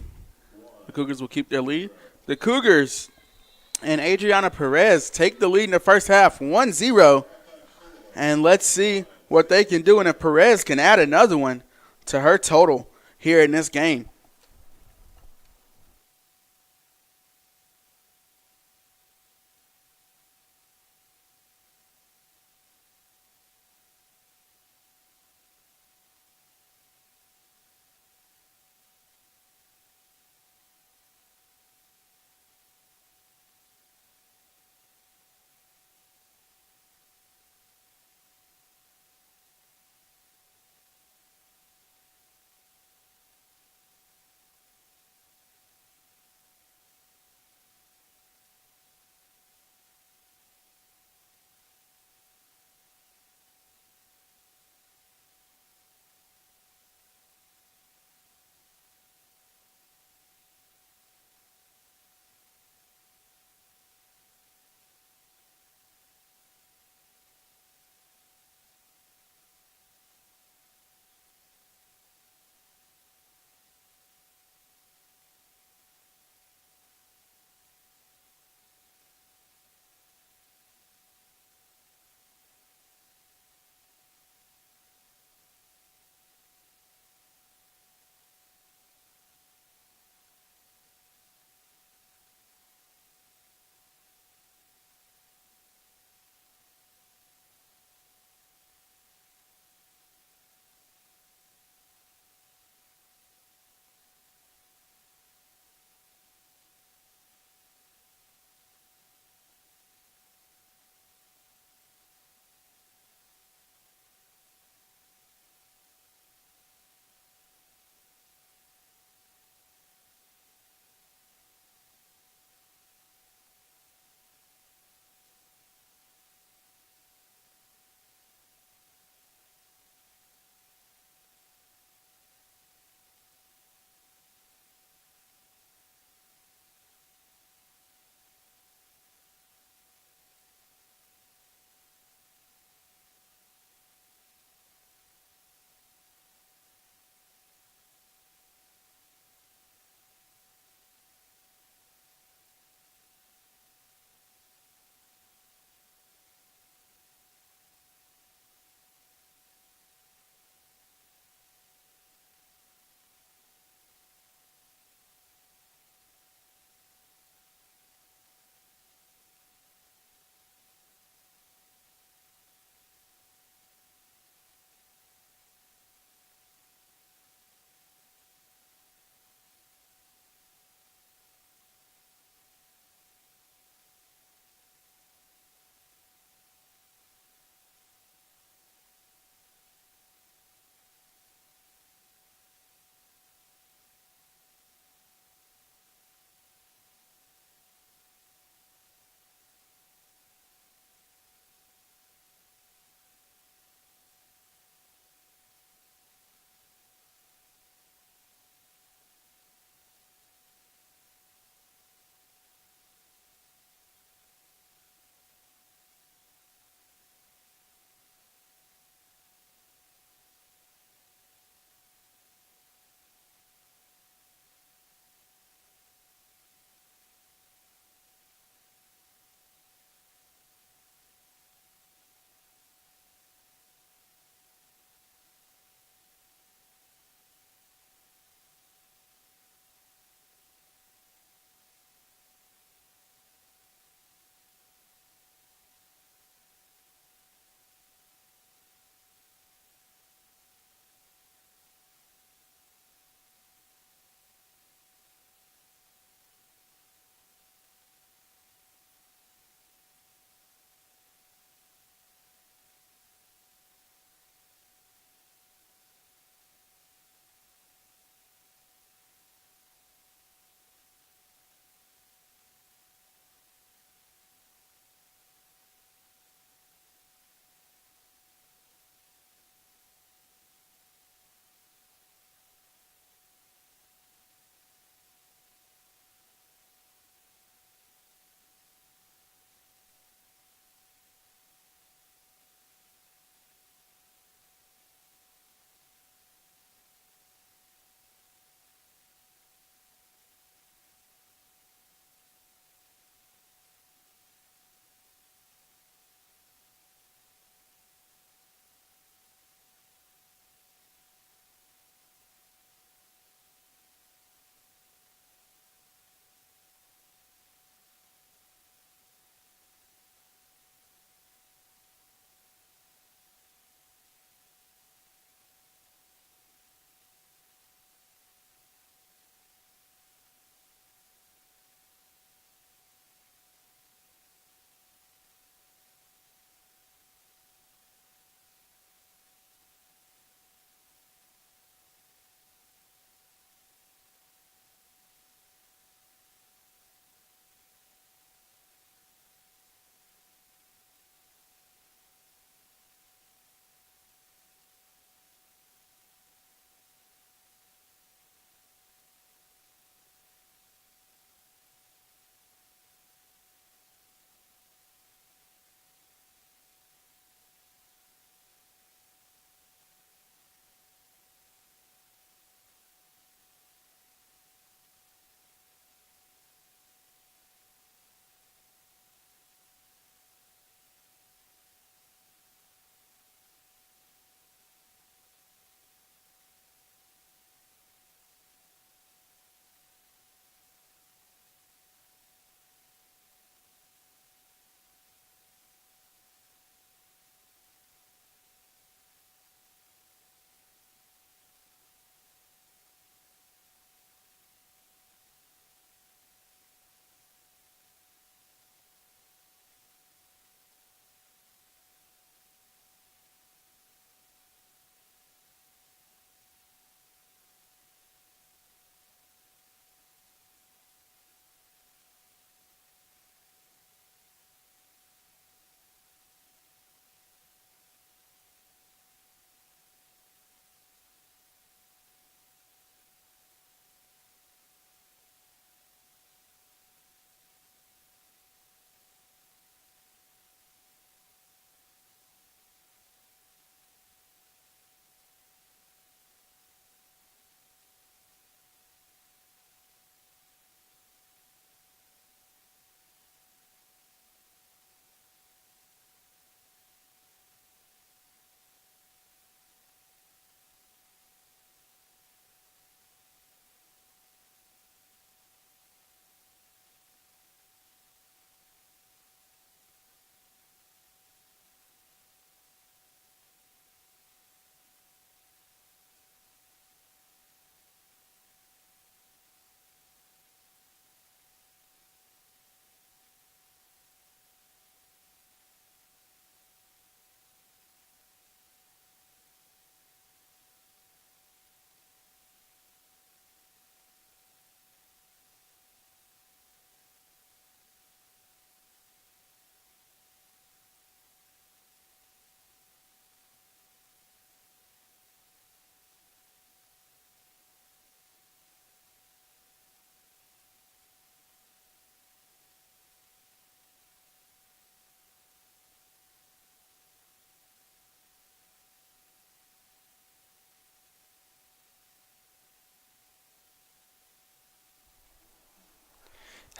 the Cougars will keep their lead. The Cougars and Adriana Perez take the lead in the first half, 1-0. And let's see what they can do, and if Perez can add another one to her total here in this game.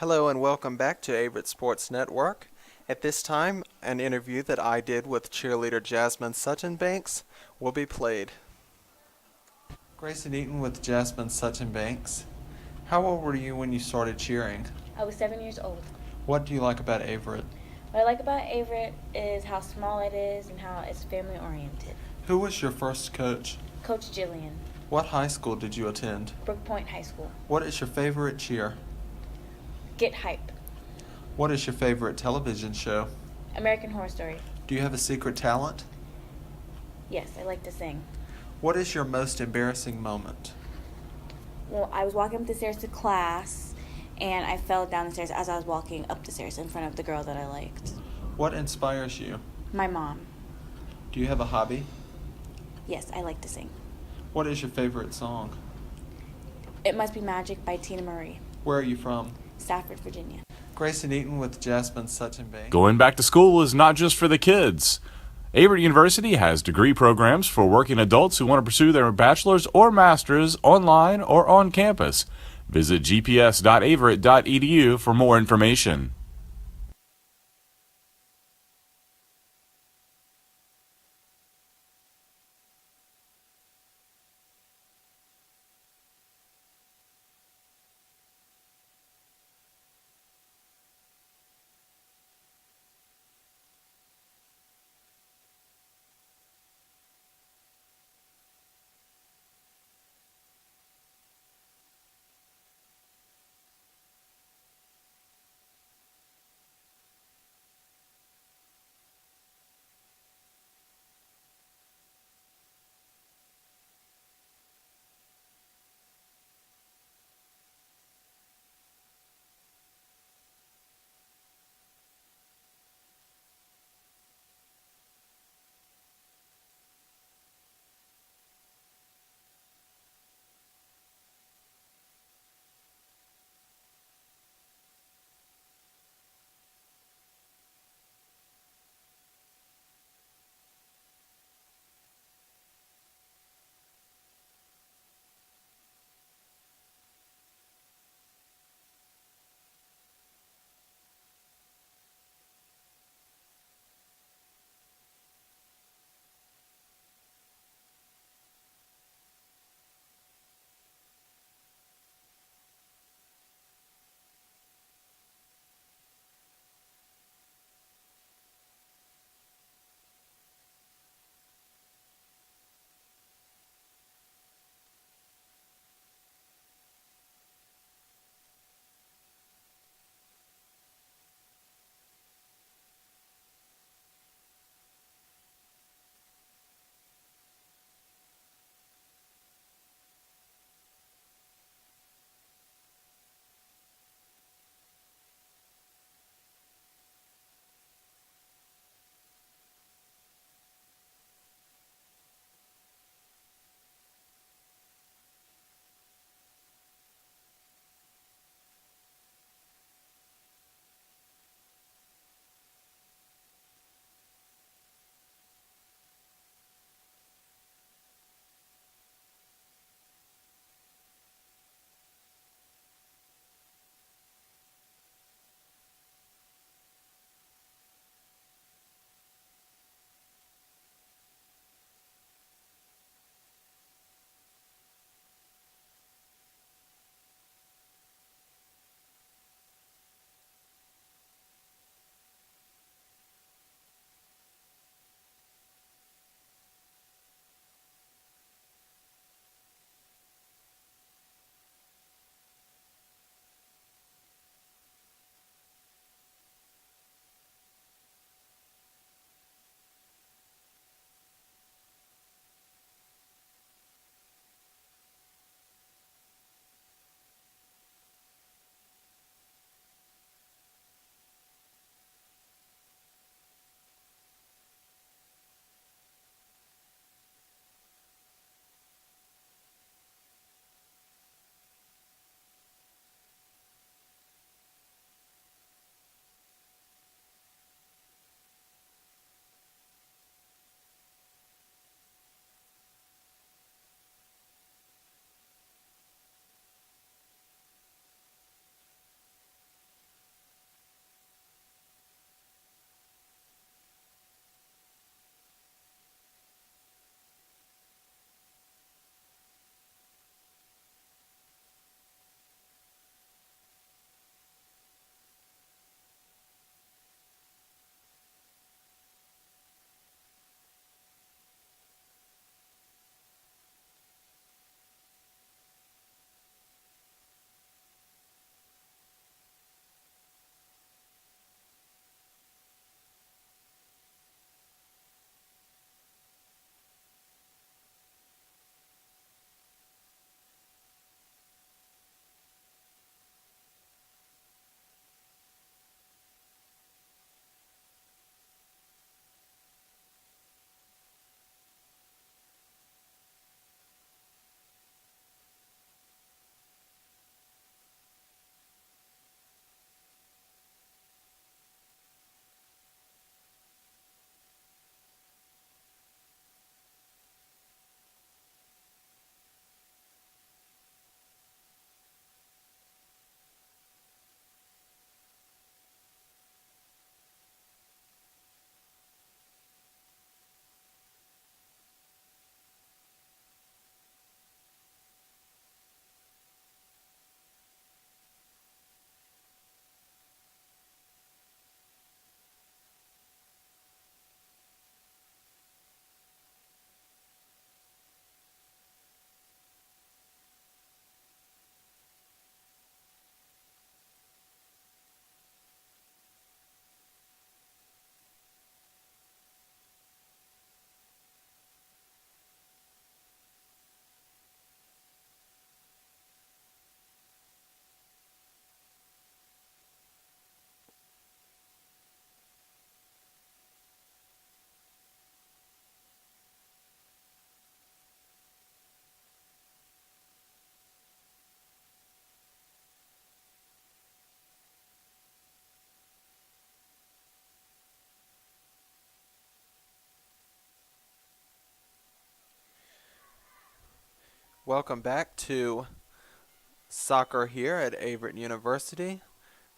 Hello and welcome back to Averett Sports Network. At this time, an interview that I did with cheerleader Jasmine Sutton-Banks will be played. Grayson Eaton with Jasmine Sutton-Banks. How old were you when you started cheering? I was 7 years old. What do you like about Averett? What I like about Averett is how small it is and how it's family oriented. Who was your first coach? Coach Jillian, What high school did you attend? Brook Point High School. What is your favorite cheer? Get Hype, What is your favorite television show? American Horror Story. Do you have a secret talent? Yes, I like to sing. What is your most embarrassing moment? Well, I was walking up the stairs to class, and I fell down the stairs as I was walking up the stairs in front of the girl that I liked. What inspires you? My mom. Do you have a hobby? Yes, I like to sing. What is your favorite song? It Must Be Magic by Tina Marie. Where are you from? Stafford, Virginia. Grayson Eaton with Jasmine Sutton-Banks. Going back to school is not just for the kids. Averett University has degree programs for working adults who want to pursue their bachelor's or master's online or on campus. Visit gps.averett.edu for more information. welcome back to soccer here at Averett University.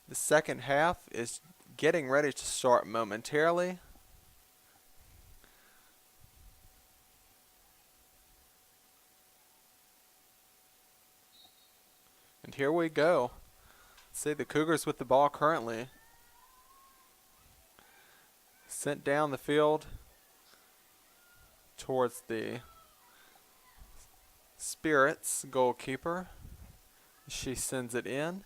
The second half is getting ready to start momentarily. And here we go. See the Cougars with the ball currently. Sent down the field towards the Spirits goalkeeper. She sends it in.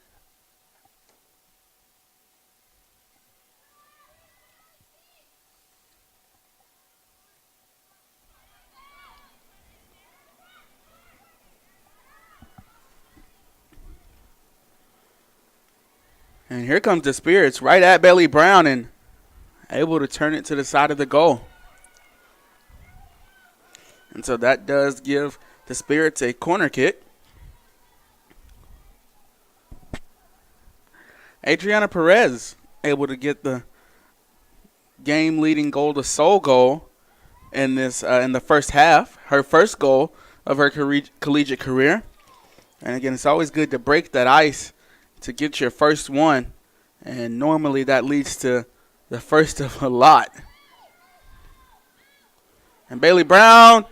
And here comes the Spirits right at Bailey Brown and able to turn it to the side of the goal. And so that does give the Spirits a corner kick. Adriana Perez able to get the game-leading goal, the sole goal in this in the first half. Her first goal of her collegiate career. And again, it's always good to break that ice to get your first one. And normally that leads to the first of a lot. And Bailey Brown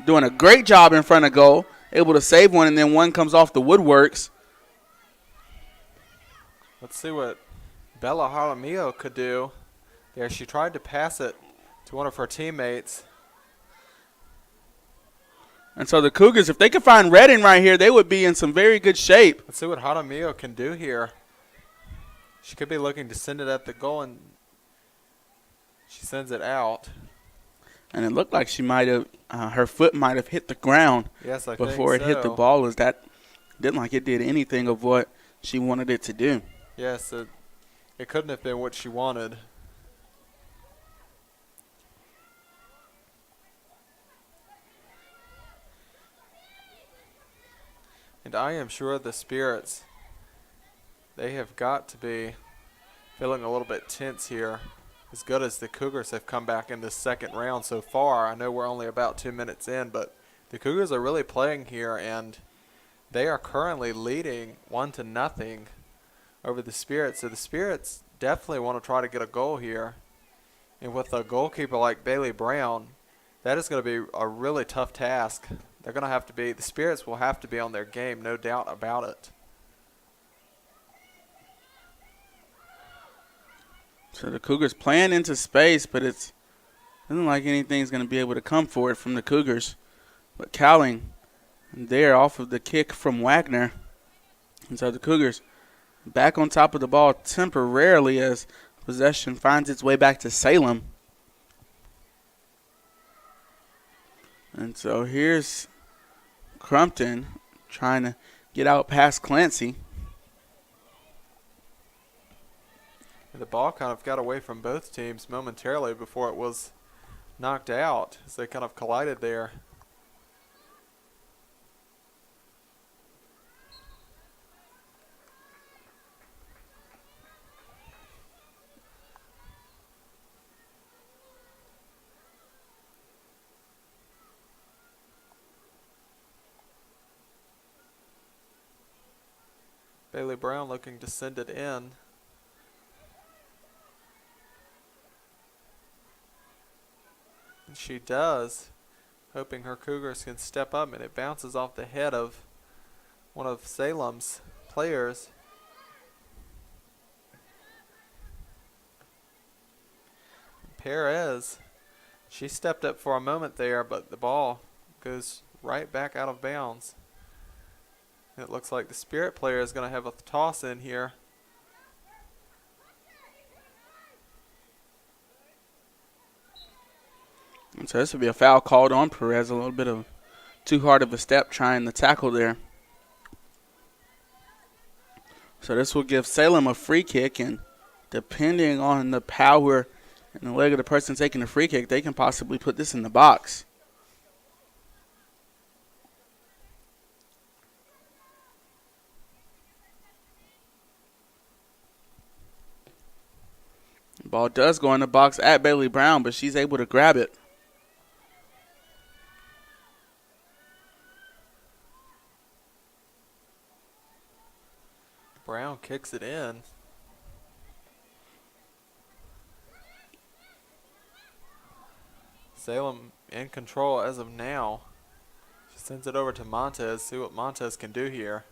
doing a great job in front of goal, able to save one, and then one comes off the woodworks. Let's see what Bella Jaramillo could do there. She tried to pass it to one of her teammates. And so the Cougars, if they could find Redding right here, they would be in some very good shape. Let's see what Jaramillo can do here. She could be looking to send it at the goal, and she sends it out. And it looked like she might have, her foot might have hit the ground Yes, I before think it hit the so. ball. As that didn't like it did anything of what she wanted it to do. Yes, it couldn't have been what she wanted. And I am sure the Spirits, they have got to be feeling a little bit tense here. As good as the Cougars have come back in this second round so far. I know we're only about 2 minutes in, but the Cougars are really playing here, and they are currently leading 1-0 over the Spirits. So the Spirits definitely want to try to get a goal here. And with a goalkeeper like Bailey Brown, that is going to be a really tough task. They're going to have to be, the Spirits will have to be on their game, no doubt about it. So the Cougars playing into space, but it doesn't like anything's going to be able to come for it from the Cougars. But Cowling there off of the kick from Wagner. And so the Cougars back on top of the ball temporarily as possession finds its way back to Salem. And so here's Crumpton trying to get out past Clancy. The ball kind of got away from both teams momentarily before it was knocked out as they kind of collided there. Bailey Brown looking to send it in. And she does, hoping her Cougars can step up, and it bounces off the head of one of Salem's players. Perez, she stepped up for a moment there, but the ball goes right back out of bounds. And it looks like the Spirit player is going to have a toss in here. And so this would be a foul called on Perez. A little bit of too hard of a step trying to tackle there. So this will give Salem a free kick, and depending on the power and the leg of the person taking the free kick, they can possibly put this in the box. The ball does go in the box at Bailey Brown, but she's able to grab it. Brown kicks it in. Salem in control as of now. She sends it over to Montez. See what Montez can do here.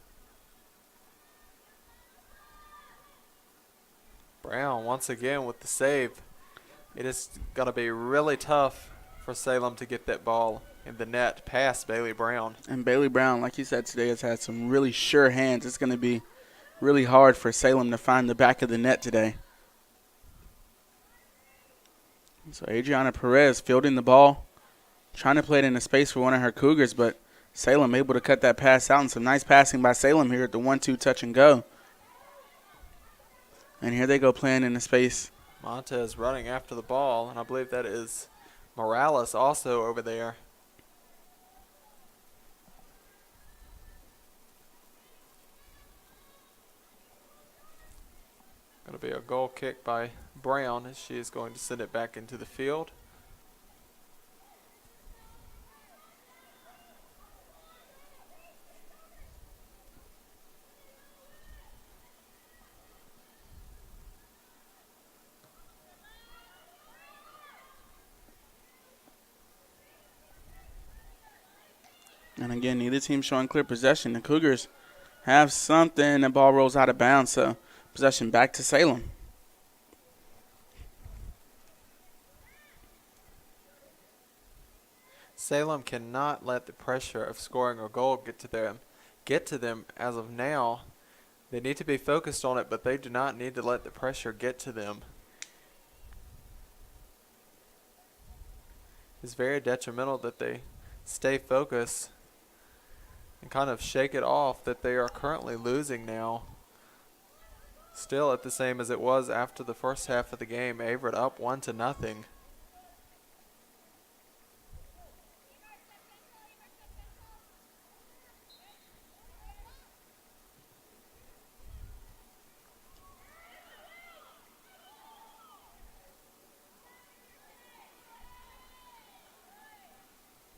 Brown once again with the save. It is going to be really tough for Salem to get that ball in the net past Bailey Brown. And Bailey Brown, like you said today, has had some really sure hands. It's going to be really hard for Salem to find the back of the net today. So Adriana Perez fielding the ball, trying to play it in a space for one of her Cougars, but Salem able to cut that pass out, and some nice passing by Salem here at the 1-2 touch and go. And here they go playing in the space. Montez running after the ball, and I believe that is Morales also over there. Going to be a goal kick by Brown as she is going to send it back into the field. And again, neither team showing clear possession. The Cougars have something. The ball rolls out of bounds, so possession back to Salem. Salem cannot let the pressure of scoring a goal get to them as of now. They need to be focused on it, but they do not need to let the pressure get to them. It's very detrimental that they stay focused and kind of shake it off that they are currently losing now. Still at the same as it was after the first half of the game. Averett up 1-0.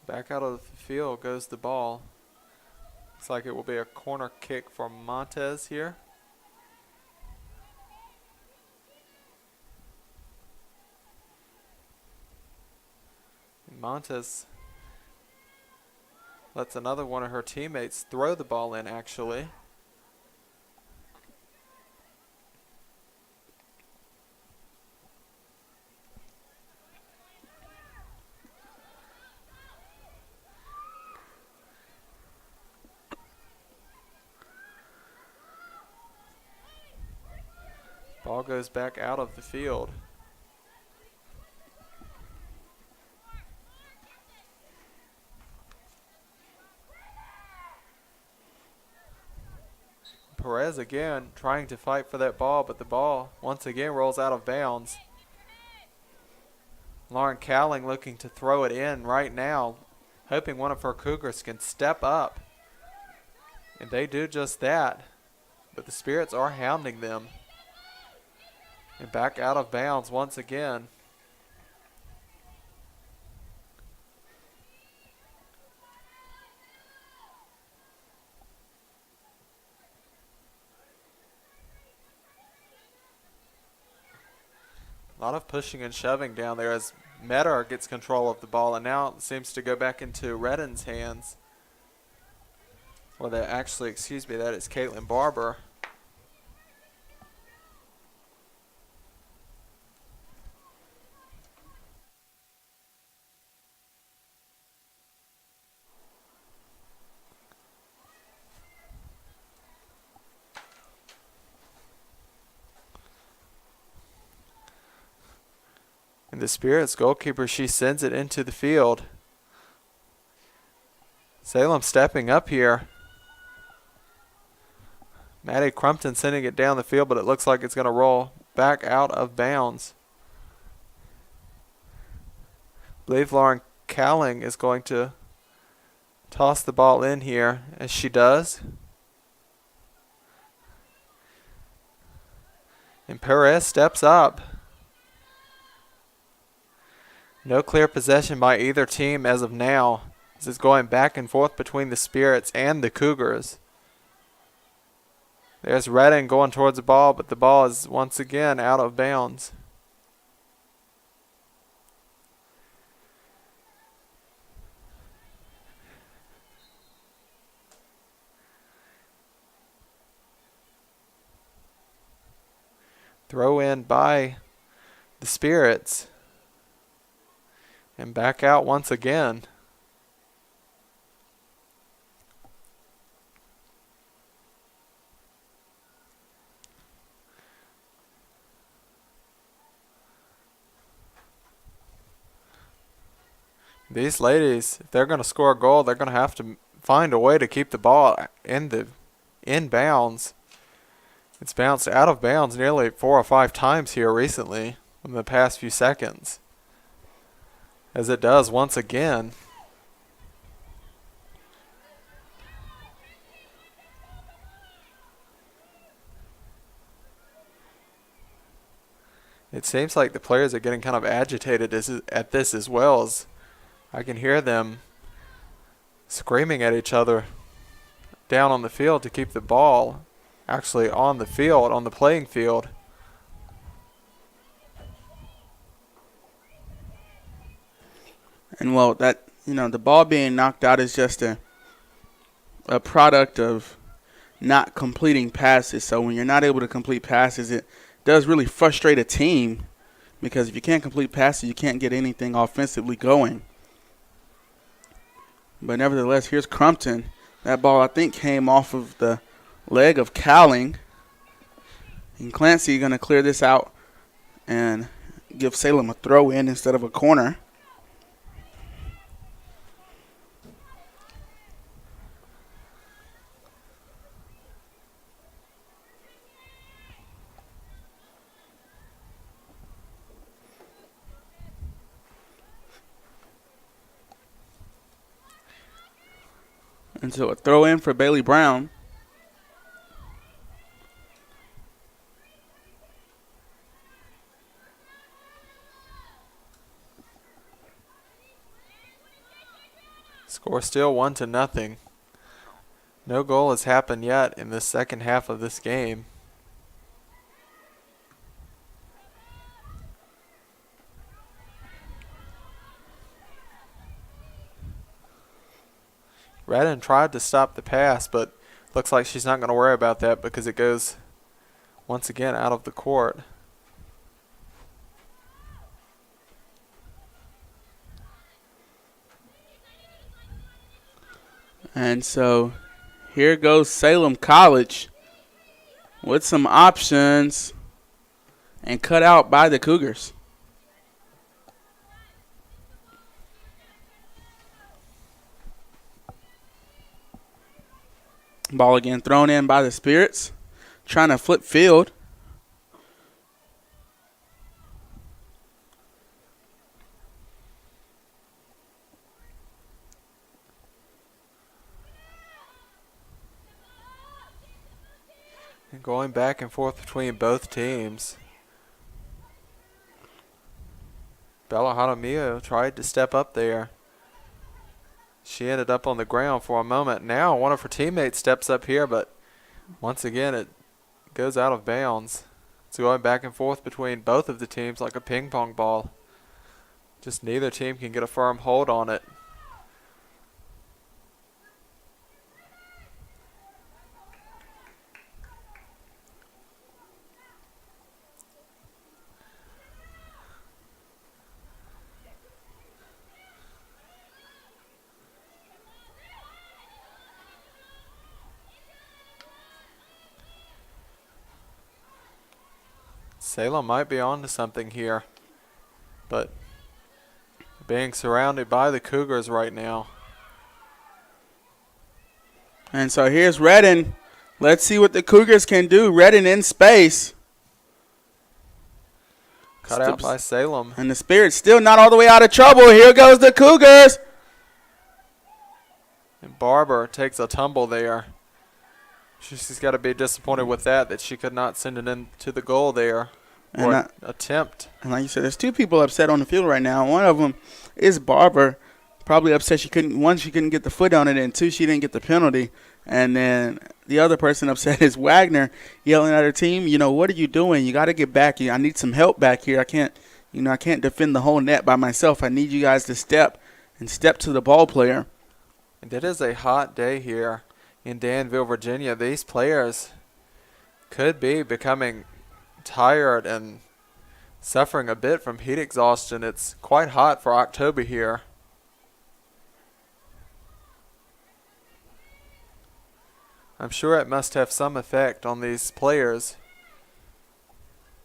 Back out of the field goes the ball. Looks like it will be a corner kick for Montez here. And Montez lets another one of her teammates throw the ball in, actually. Ball goes back out of the field. Perez again trying to fight for that ball, but the ball once again rolls out of bounds. Lauren Cowling looking to throw it in right now, hoping one of her Cougars can step up. And they do just that, but the Spirits are hounding them. And back out of bounds once again. A lot of pushing and shoving down there as Metter gets control of the ball, and now it seems to go back into Redden's hands. Or that actually, excuse me, that is Caitlin Barber. And the Spirits goalkeeper, she sends it into the field. Salem stepping up here. Maddie Crumpton sending it down the field, but it looks like it's going to roll back out of bounds. I believe Lauren Cowling is going to toss the ball in here, as she does. And Perez steps up. No clear possession by either team as of now. This is going back and forth between the Spirits and the Cougars. There's Redden going towards the ball, but the ball is once again out of bounds. Throw in by the Spirits. And back out once again. These ladies, if they're going to score a goal, they're going to have to find a way to keep the ball in bounds. It's bounced out of bounds nearly 4 or 5 times here recently in the past few seconds. As it does once again. It seems like the players are getting kind of agitated at this as well, as I can hear them screaming at each other down on the field to keep the ball actually on the field, on the playing field. And well, that, the ball being knocked out is just a product of not completing passes. So when you're not able to complete passes, it does really frustrate a team, because if you can't complete passes, you can't get anything offensively going. But nevertheless, here's Crumpton. That ball, I think, came off of the leg of Cowling. And Clancy going to clear this out and give Salem a throw in instead of a corner. And so a throw in for Bailey Brown. Score still 1-0. No goal has happened yet in the second half of this game. Redden tried to stop the pass, but looks like she's not going to worry about that because it goes once again out of the court. And so here goes Salem College with some options and cut out by the Cougars. Ball again thrown in by the Spirits, trying to flip field. And going back and forth between both teams. Bella Jaramillo tried to step up there. She ended up on the ground for a moment. Now one of her teammates steps up here, but once again it goes out of bounds. It's going back and forth between both of the teams like a ping pong ball. Just neither team can get a firm hold on it. Salem might be on to something here, but being surrounded by the Cougars right now. And so here's Redden. Let's see what the Cougars can do. Redden in space. Cut out by Salem. And the Spirits still not all the way out of trouble. Here goes the Cougars. And Barber takes a tumble there. She's got to be disappointed with that she could not send it into the goal there. Or attempt. And like you said, there's two people upset on the field right now. One of them is Barber, probably upset she couldn't get the foot on it, and two, she didn't get the penalty. And then the other person upset is Wagner yelling at her team, what are you doing? You got to get back. I need some help back here. I can't defend the whole net by myself. I need you guys to step to the ball player. And it is a hot day here in Danville, Virginia. These players could be becoming tired and suffering a bit from heat exhaustion. It's quite hot for October here. I'm sure it must have some effect on these players.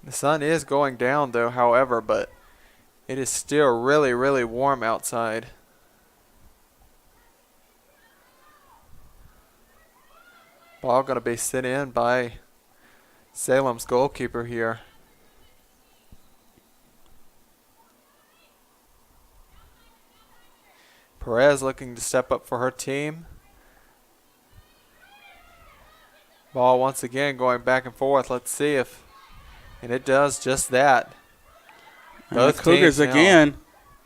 The sun is going down though, however, but it is still really, really warm outside. Ball going to be sent in by Salem's goalkeeper here. Perez looking to step up for her team. Ball once again going back and forth. Let's see and it does just that. Both the Cougars again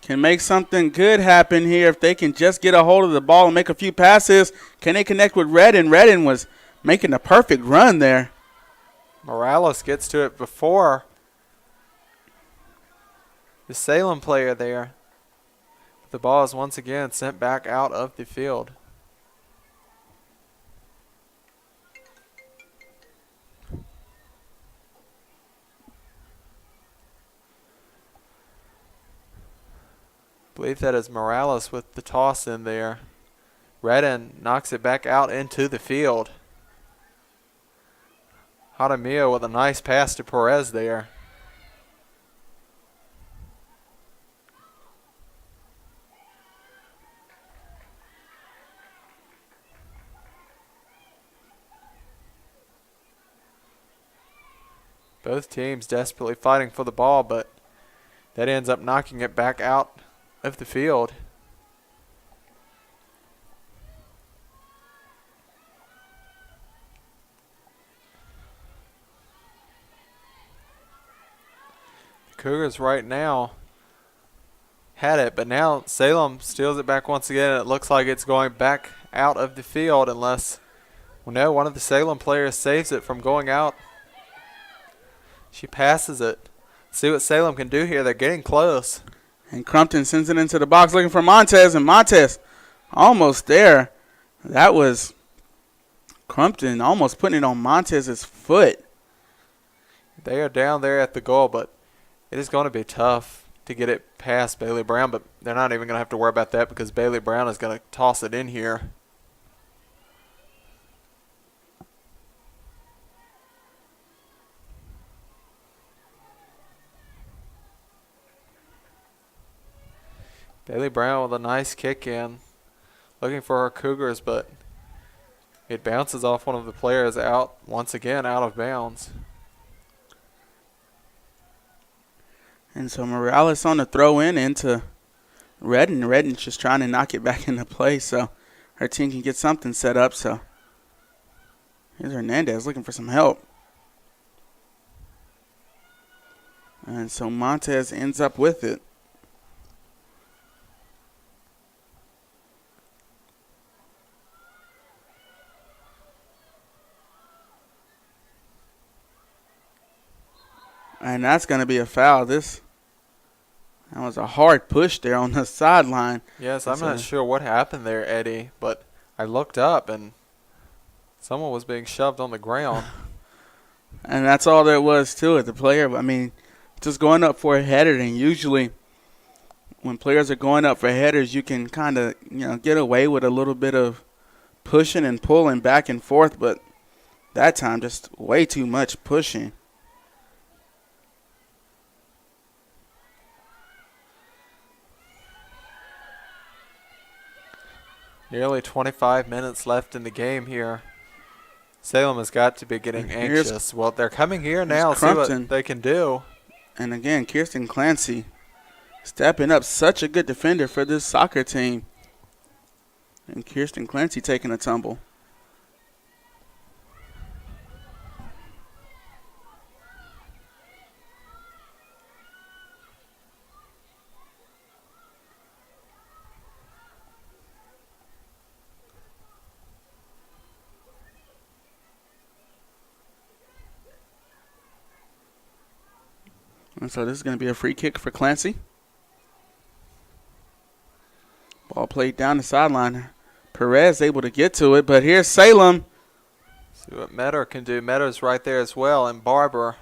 can make something good happen here if they can just get a hold of the ball and make a few passes. Can they connect with Redden? Redden was making a perfect run there. Morales gets to it before the Salem player there. The ball is once again sent back out of the field. I believe that is Morales with the toss in there. Redden knocks it back out into the field. Jaramillo with a nice pass to Perez there. Both teams desperately fighting for the ball, but that ends up knocking it back out of the field. The Cougars right now had it, but now Salem steals it back once again, and it looks like it's going back out of the field unless, one of the Salem players saves it from going out. She passes it. See what Salem can do here. They're getting close. And Crumpton sends it into the box looking for Montez, and Montez almost there. That was Crumpton almost putting it on Montez's foot. They are down there at the goal, but it is going to be tough to get it past Bailey Brown, but they're not even going to have to worry about that because Bailey Brown is going to toss it in here. Bailey Brown with a nice kick in, looking for her Cougars, but it bounces off one of the players out, once again out of bounds. And so Morales on the throw in into Redden. Redden's just trying to knock it back into play so her team can get something set up. So here's Hernandez looking for some help. And so Montez ends up with it. And that's going to be a foul. That was a hard push there on the sideline. Yes, I'm not sure what happened there, Eddie, but I looked up and someone was being shoved on the ground. And that's all there was to it. The player, just going up for a header, and usually when players are going up for headers, you can kind of, get away with a little bit of pushing and pulling back and forth, but that time just way too much pushing. Nearly 25 minutes left in the game here. Salem has got to be getting anxious. Well, they're coming here now, see what they can do. And again, Kirsten Clancy stepping up, such a good defender for this soccer team. And Kirsten Clancy taking a tumble. And so this is going to be a free kick for Clancy. Ball played down the sideline. Perez able to get to it, but here's Salem. See what Meadow can do. Meadow's right there as well, and Barber.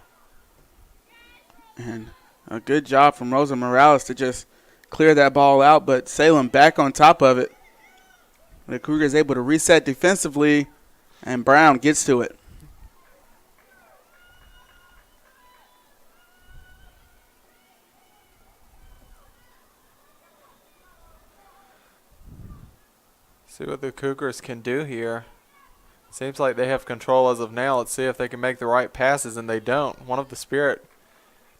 And a good job from Rosa Morales to just clear that ball out, but Salem back on top of it. The Cougars able to reset defensively, and Brown gets to it. See what the Cougars can do here. Seems like they have control as of now. Let's see if they can make the right passes, and they don't. One of the Spirit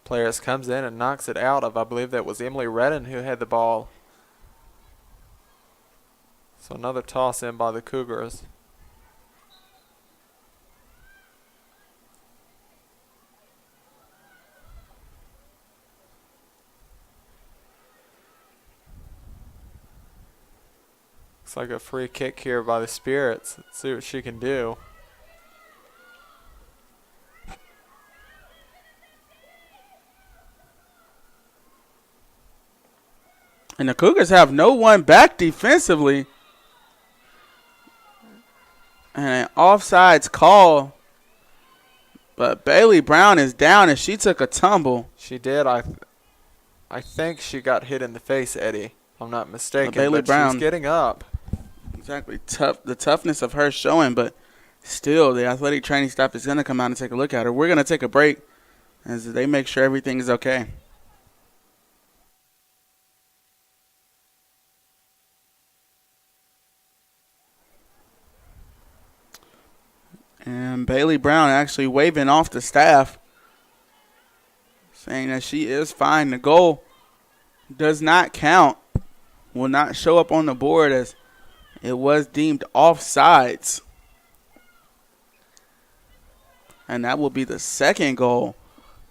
players comes in and knocks it out of, I believe that was Emily Redden who had the ball. So another toss in by the Cougars. Looks like a free kick here by the Spirits. Let's see what she can do. And the Cougars have no one back defensively. And an offsides call. But Bailey Brown is down, and she took a tumble. She did. I think she got hit in the face, Eddie. If I'm not mistaken. Bailey but Brown. She's getting up. Exactly. The toughness of her showing, but still the athletic training staff is going to come out and take a look at her. We're going to take a break as they make sure everything is okay. And Bailey Brown actually waving off the staff, saying that she is fine. The goal does not count, will not show up on the board as it was deemed offsides. And that will be the second goal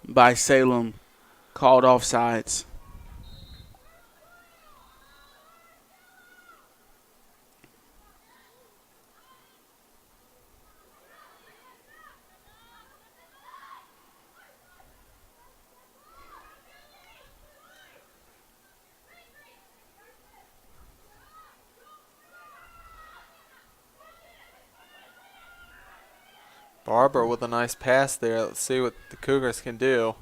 by Salem called offsides. Barber with a nice pass there. Let's see what the Cougars can do.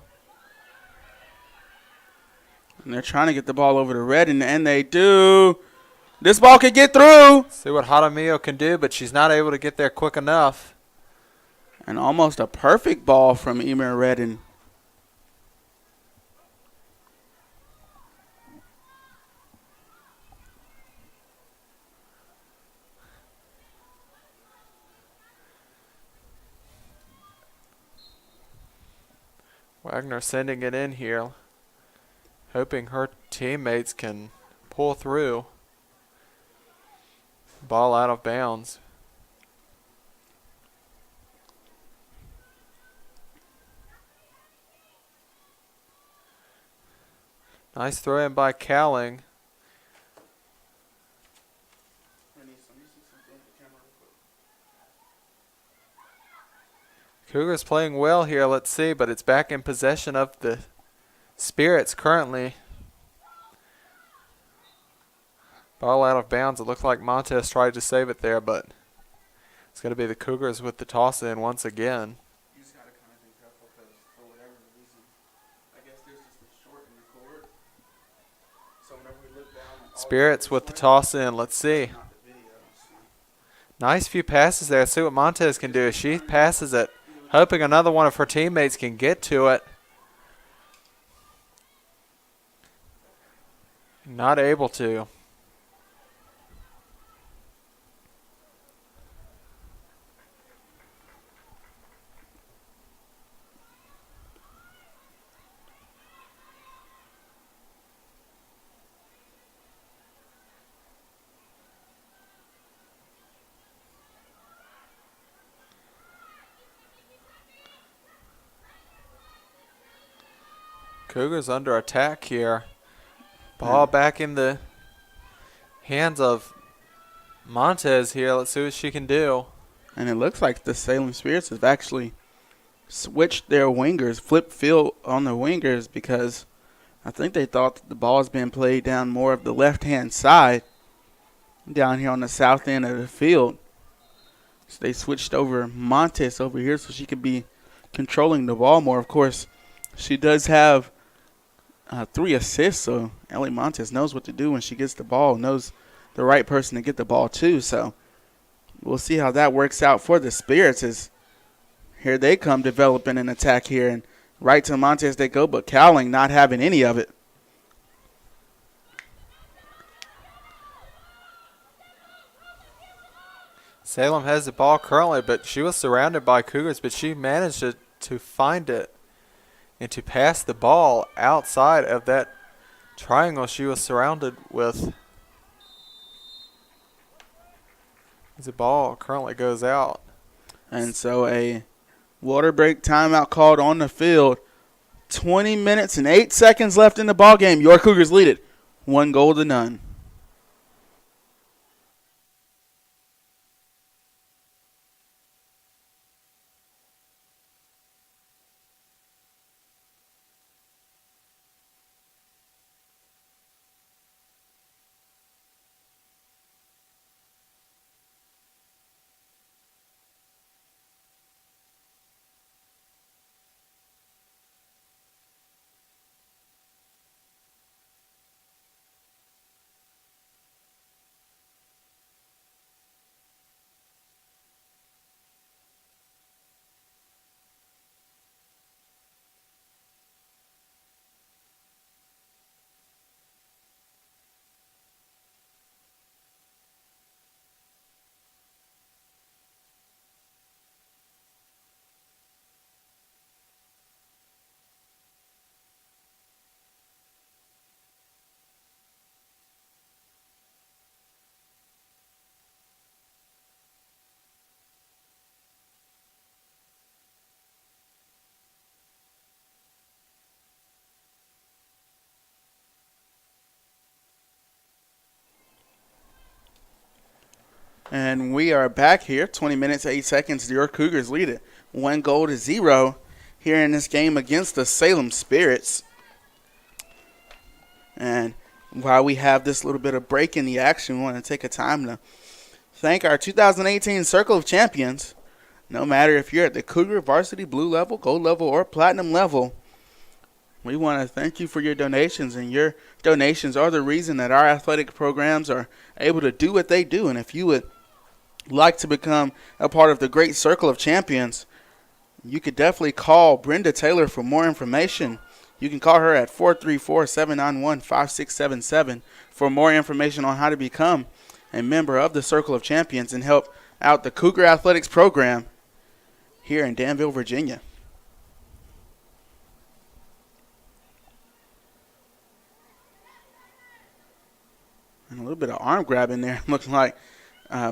And they're trying to get the ball over to Redden, and they do. This ball could get through. See what Jaramillo can do, but she's not able to get there quick enough. And almost a perfect ball from Emir Redden. Wagner sending it in here, hoping her teammates can pull through. Ball out of bounds. Nice throw in by Cowling. Cougars playing well here, let's see, but it's back in possession of the Spirits currently. Ball out of bounds. It looked like Montez tried to save it there, but it's going to be the Cougars with the toss in once again. You just got to kind of be careful because for whatever reason, I guess there's just a short in the cord. So whenever we look down, Spirits with the toss in. Let's see. Nice few passes there. See what Montez can do. She passes it, hoping another one of her teammates can get to it. Not able to. Cougars under attack here. Ball back in the hands of Montez here. Let's see what she can do. And it looks like the Salem Spirits have actually switched their wingers, flipped field on the wingers because I think they thought that the ball was being played down more of the left-hand side down here on the south end of the field. So they switched over Montes over here so she could be controlling the ball more. Of course, she does have 3 assists, so Ellie Montes knows what to do when she gets the ball, knows the right person to get the ball to. So we'll see how that works out for the Spirits as here they come developing an attack here. And right to Montes they go, but Cowling not having any of it. Salem has the ball currently, but she was surrounded by Cougars, but she managed to find it and to pass the ball outside of that triangle she was surrounded with. The ball currently goes out. And so a water break timeout called on the field. 20 minutes and 8 seconds left in the ball game. Your Cougars lead it 1-0. And we are back here. 20 minutes, 8 seconds. Your Cougars lead it 1-0 here in this game against the Salem Spirits. And while we have this little bit of break in the action, we want to take a time to thank our 2018 Circle of Champions. No matter if you're at the Cougar Varsity Blue level, Gold level, or Platinum level, we want to thank you for your donations, and your donations are the reason that our athletic programs are able to do what they do. And if you would like to become a part of the great Circle of Champions, you could definitely call Brenda Taylor for more information. You can call her at 434-791-5677 for more information on how to become a member of the Circle of Champions and help out the Cougar Athletics program here in Danville, Virginia. And a little bit of arm grabbing there, looking like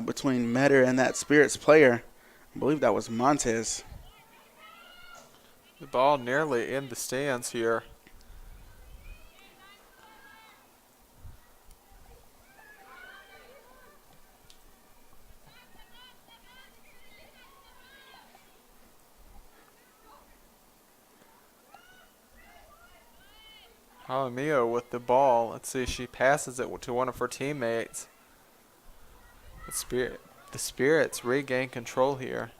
between Metter and that Spirits player. I believe that was Montez. The ball nearly in the stands here. Jaramillo with the ball. Let's see, she passes it to one of her teammates. The Spirits regain control here.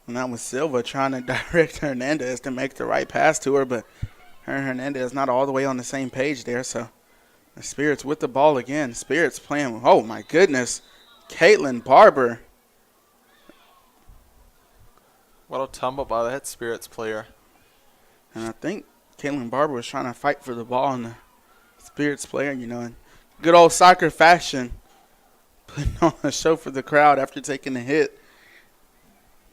And that was Silva trying to direct Hernandez to make the right pass to her, but her and Hernandez not all the way on the same page there. So the Spirits with the ball again. Spirits playing, oh my goodness, Caitlin Barber. What a tumble by that Spirits player. And I think Caitlin Barber was trying to fight for the ball, and the Spirits player, in good old soccer fashion, putting on a show for the crowd after taking the hit.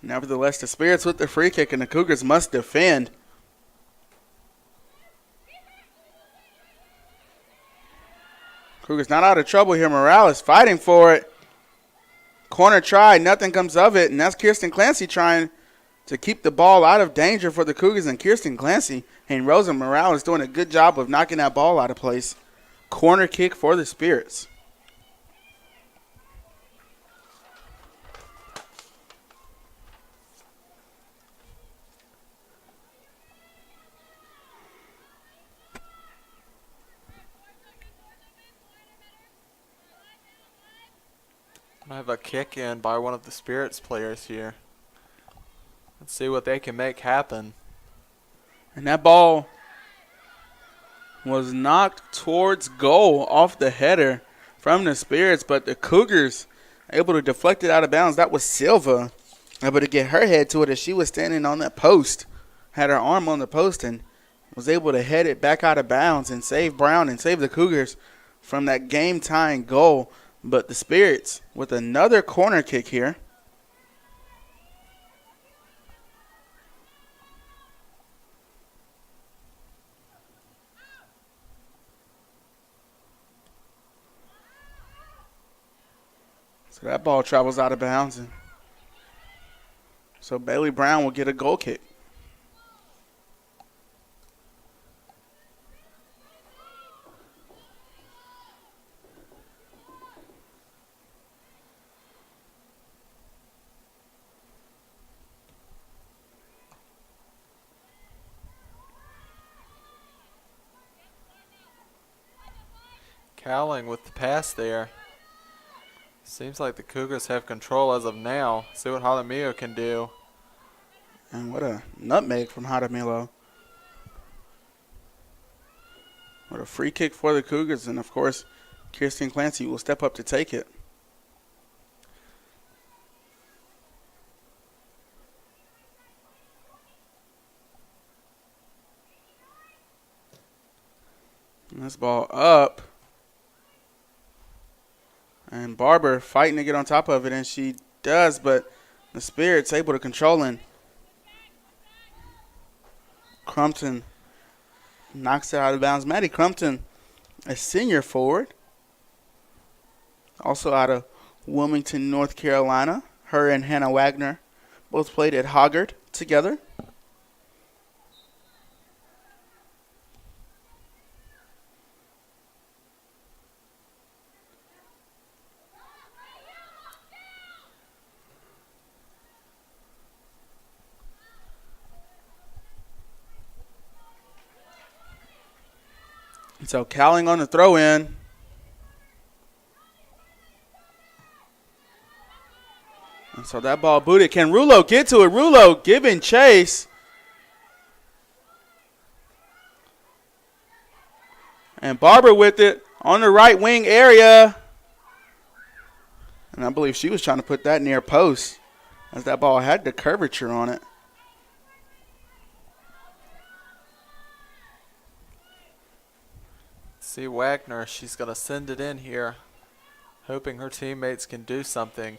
Nevertheless, the Spirits with the free kick, and the Cougars must defend. Cougars not out of trouble here. Morales fighting for it. Corner try, nothing comes of it, and that's Kirsten Clancy trying to keep the ball out of danger for the Cougars, and Kirsten Clancy and Rosa Morales doing a good job of knocking that ball out of place. Corner kick for the Spirits. Gonna have a kick in by one of the Spirits players here. Let's see what they can make happen. And that ball was knocked towards goal off the header from the Spirits, but the Cougars able to deflect it out of bounds. That was Silva able to get her head to it as she was standing on that post, had her arm on the post, and was able to head it back out of bounds and save Brown and save the Cougars from that game-tying goal. But the Spirits with another corner kick here. So that ball travels out of bounds. And so Bailey Brown will get a goal kick. Cowling with the pass there. Seems like the Cougars have control as of now. See what Jaramillo can do. And what a nutmeg from Jaramillo. What a free kick for the Cougars. And, of course, Kirsten Clancy will step up to take it. And this ball up. And Barber fighting to get on top of it, and she does, but the Spirit's able to control it. Crumpton knocks it out of bounds. Maddie Crumpton, a senior forward, also out of Wilmington, North Carolina. Her and Hannah Wagner both played at Hoggard together. So Cowling on the throw in. And so that ball booted. Can Rulo get to it? Rulo giving chase. And Barber with it on the right wing area. And I believe she was trying to put that near post as that ball had the curvature on it. See Wagner, she's going to send it in here, hoping her teammates can do something.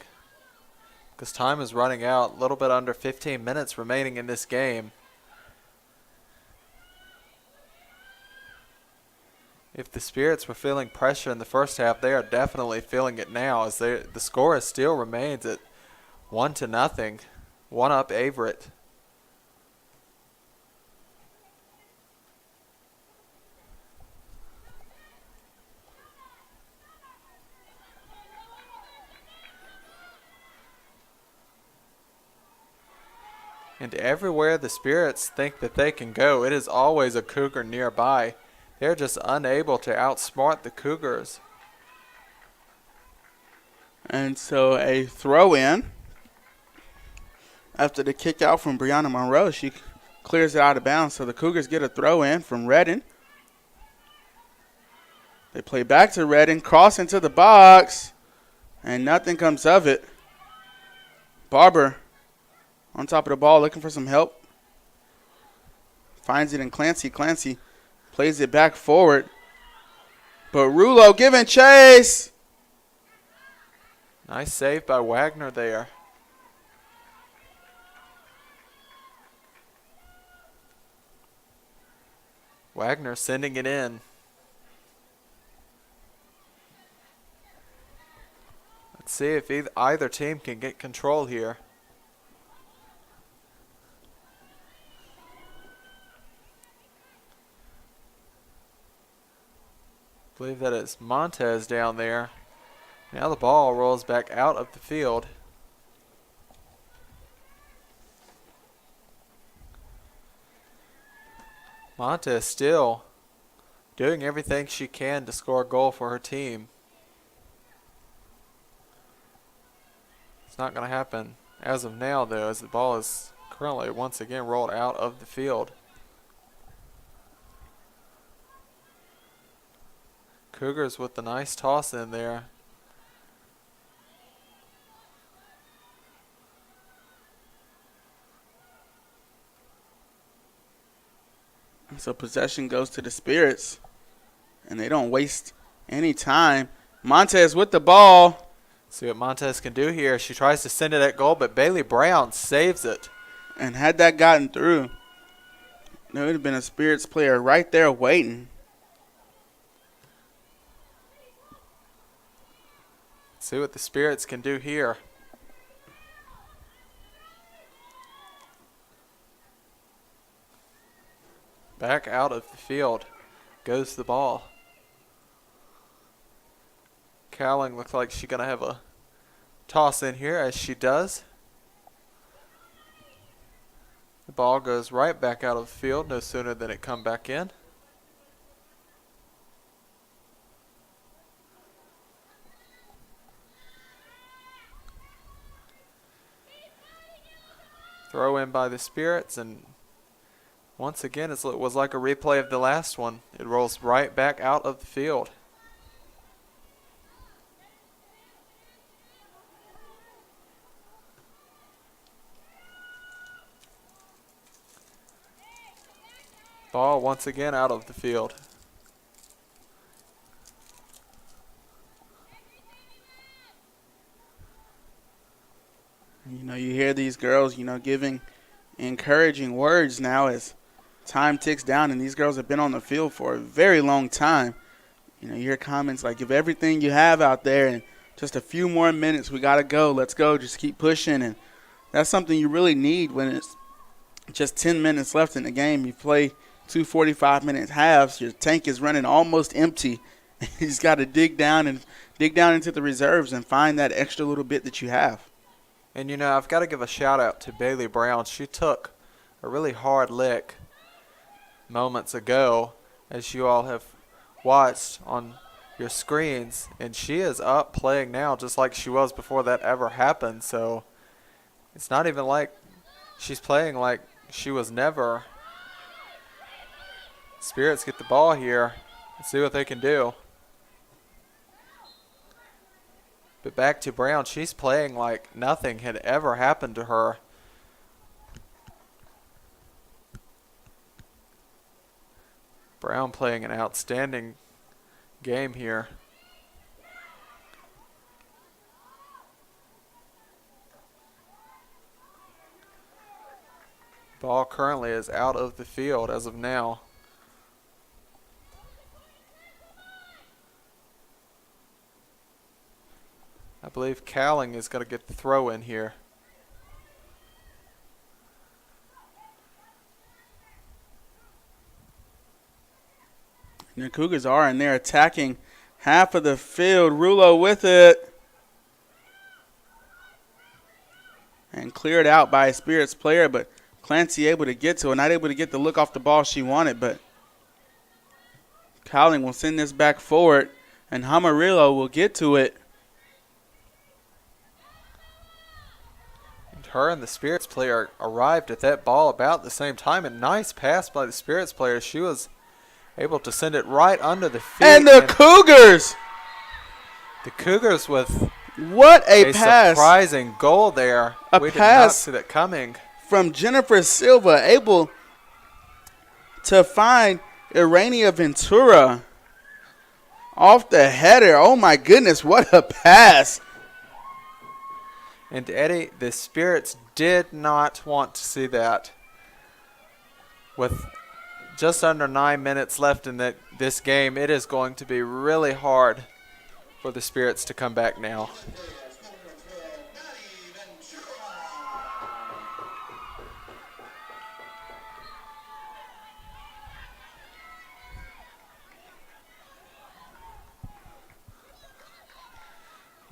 Because time is running out, a little bit under 15 minutes remaining in this game. If the Spirits were feeling pressure in the first half, they are definitely feeling it now, as the score still remains at 1-0, one up Averett. And everywhere the Spirits think that they can go, it is always a Cougar nearby. They're just unable to outsmart the Cougars. And so a throw in. After the kick out from Brianna Monroe, she clears it out of bounds. So the Cougars get a throw in from Redden. They play back to Redden, cross into the box, and nothing comes of it. Barber on top of the ball, looking for some help. Finds it in Clancy. Clancy plays it back forward. But Rulo giving chase. Nice save by Wagner there. Wagner sending it in. Let's see if either team can get control here. I believe that it's Montez down there. Now the ball rolls back out of the field. Montez still doing everything she can to score a goal for her team. It's not going to happen as of now, though, as the ball is currently once again rolled out of the field. Cougars with the nice toss in there. So possession goes to the Spirits, and they don't waste any time. Montez with the ball. See what Montez can do here. She tries to send it at goal, but Bailey Brown saves it. And had that gotten through, there would have been a Spirits player right there waiting. See what the Spirits can do here. Back out of the field goes the ball. Cowling looks like she's going to have a toss in here, as she does. The ball goes right back out of the field no sooner than it come back in. Throw in by the Spirits, and once again it was like a replay of the last one. It rolls right back out of the field. Ball once again out of the field. You know, you hear these girls, giving encouraging words now as time ticks down, and these girls have been on the field for a very long time. You hear comments like, give everything you have out there, and just a few more minutes, we got to go. Let's go. Just keep pushing. And that's something you really need when it's just 10 minutes left in the game. You play 2 45-minute halves. Your tank is running almost empty. You just got to dig down into the reserves and find that extra little bit that you have. And, I've got to give a shout-out to Bailey Brown. She took a really hard lick moments ago, as you all have watched on your screens, and she is up playing now just like she was before that ever happened. So it's not even like she's playing like she was never. Spirits get the ball here and see what they can do. But back to Brown, she's playing like nothing had ever happened to her. Brown playing an outstanding game here. Ball currently is out of the field as of now. I believe Cowling is going to get the throw in here. And the Cougars are, and they're attacking half of the field. Rulo with it. And cleared out by a Spirits player, but Clancy able to get to it. Not able to get the look off the ball she wanted, but Cowling will send this back forward, and Hamarillo will get to it. Her and the Spirits player arrived at that ball about the same time. A nice pass by the Spirits player. She was able to send it right under the feet. And the Cougars! The Cougars with what a pass. Surprising goal there. We did not see that coming. From Jennifer Silva, able to find Irania Ventura off the header. Oh, my goodness, what a pass. And Eddie, the Spirits did not want to see that. With just under 9 minutes left in this game, it is going to be really hard for the Spirits to come back now.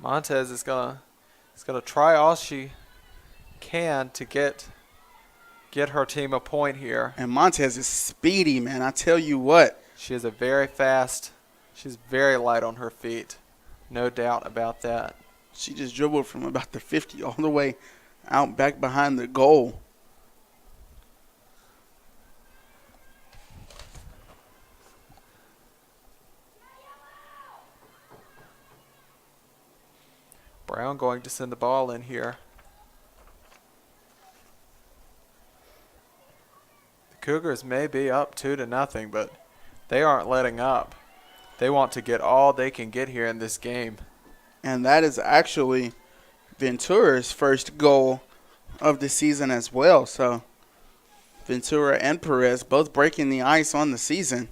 Montez is gonna try all she can to get her team a point here. And Montez is speedy, man. I tell you what. She is she's very light on her feet. No doubt about that. She just dribbled from about the 50 all the way out back behind the goal. Brown going to send the ball in here. The Cougars may be up 2-0, but they aren't letting up. They want to get all they can get here in this game. And that is actually Ventura's first goal of the season as well. So Ventura and Perez both breaking the ice on the season.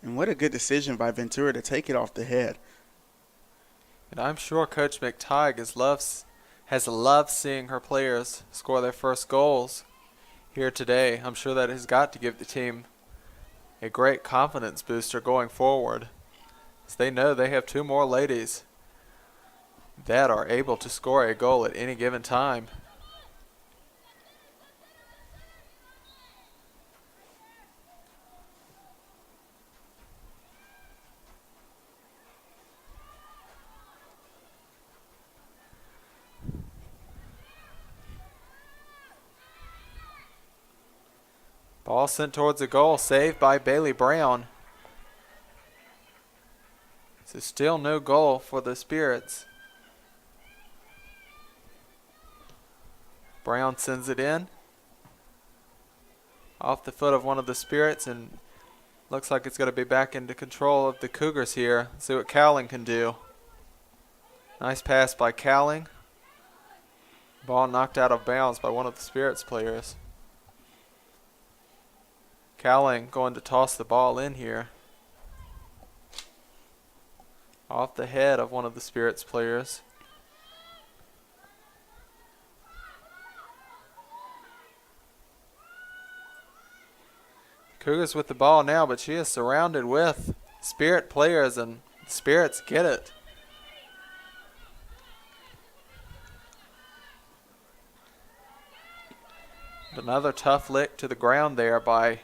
And what a good decision by Ventura to take it off the head. And I'm sure Coach McTighe has loved seeing her players score their first goals here today. I'm sure that has got to give the team a great confidence booster going forward, as they know they have 2 more ladies that are able to score a goal at any given time. Ball sent towards the goal, saved by Bailey Brown. So still no goal for the Spirits. Brown sends it in. Off the foot of one of the Spirits, and looks like it's going to be back into control of the Cougars here. See what Cowling can do. Nice pass by Cowling. Ball knocked out of bounds by one of the Spirits players. Cowling going to toss the ball in here. Off the head of one of the Spirits players. Cougars with the ball now, but she is surrounded with Spirit players, and the Spirits get it. Another tough lick to the ground there by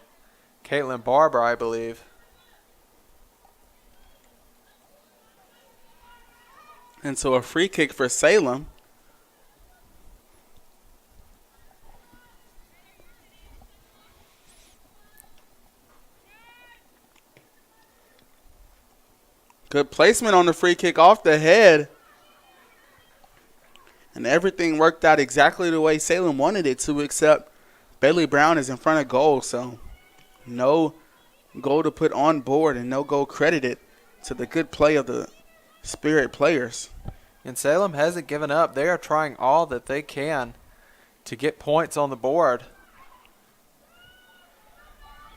Caitlin Barber, I believe. And so a free kick for Salem. Good placement on the free kick off the head. And everything worked out exactly the way Salem wanted it to, except Bailey Brown is in front of goal, so no goal to put on board and no goal credited to the good play of the Spirit players. And Salem hasn't given up. They are trying all that they can to get points on the board.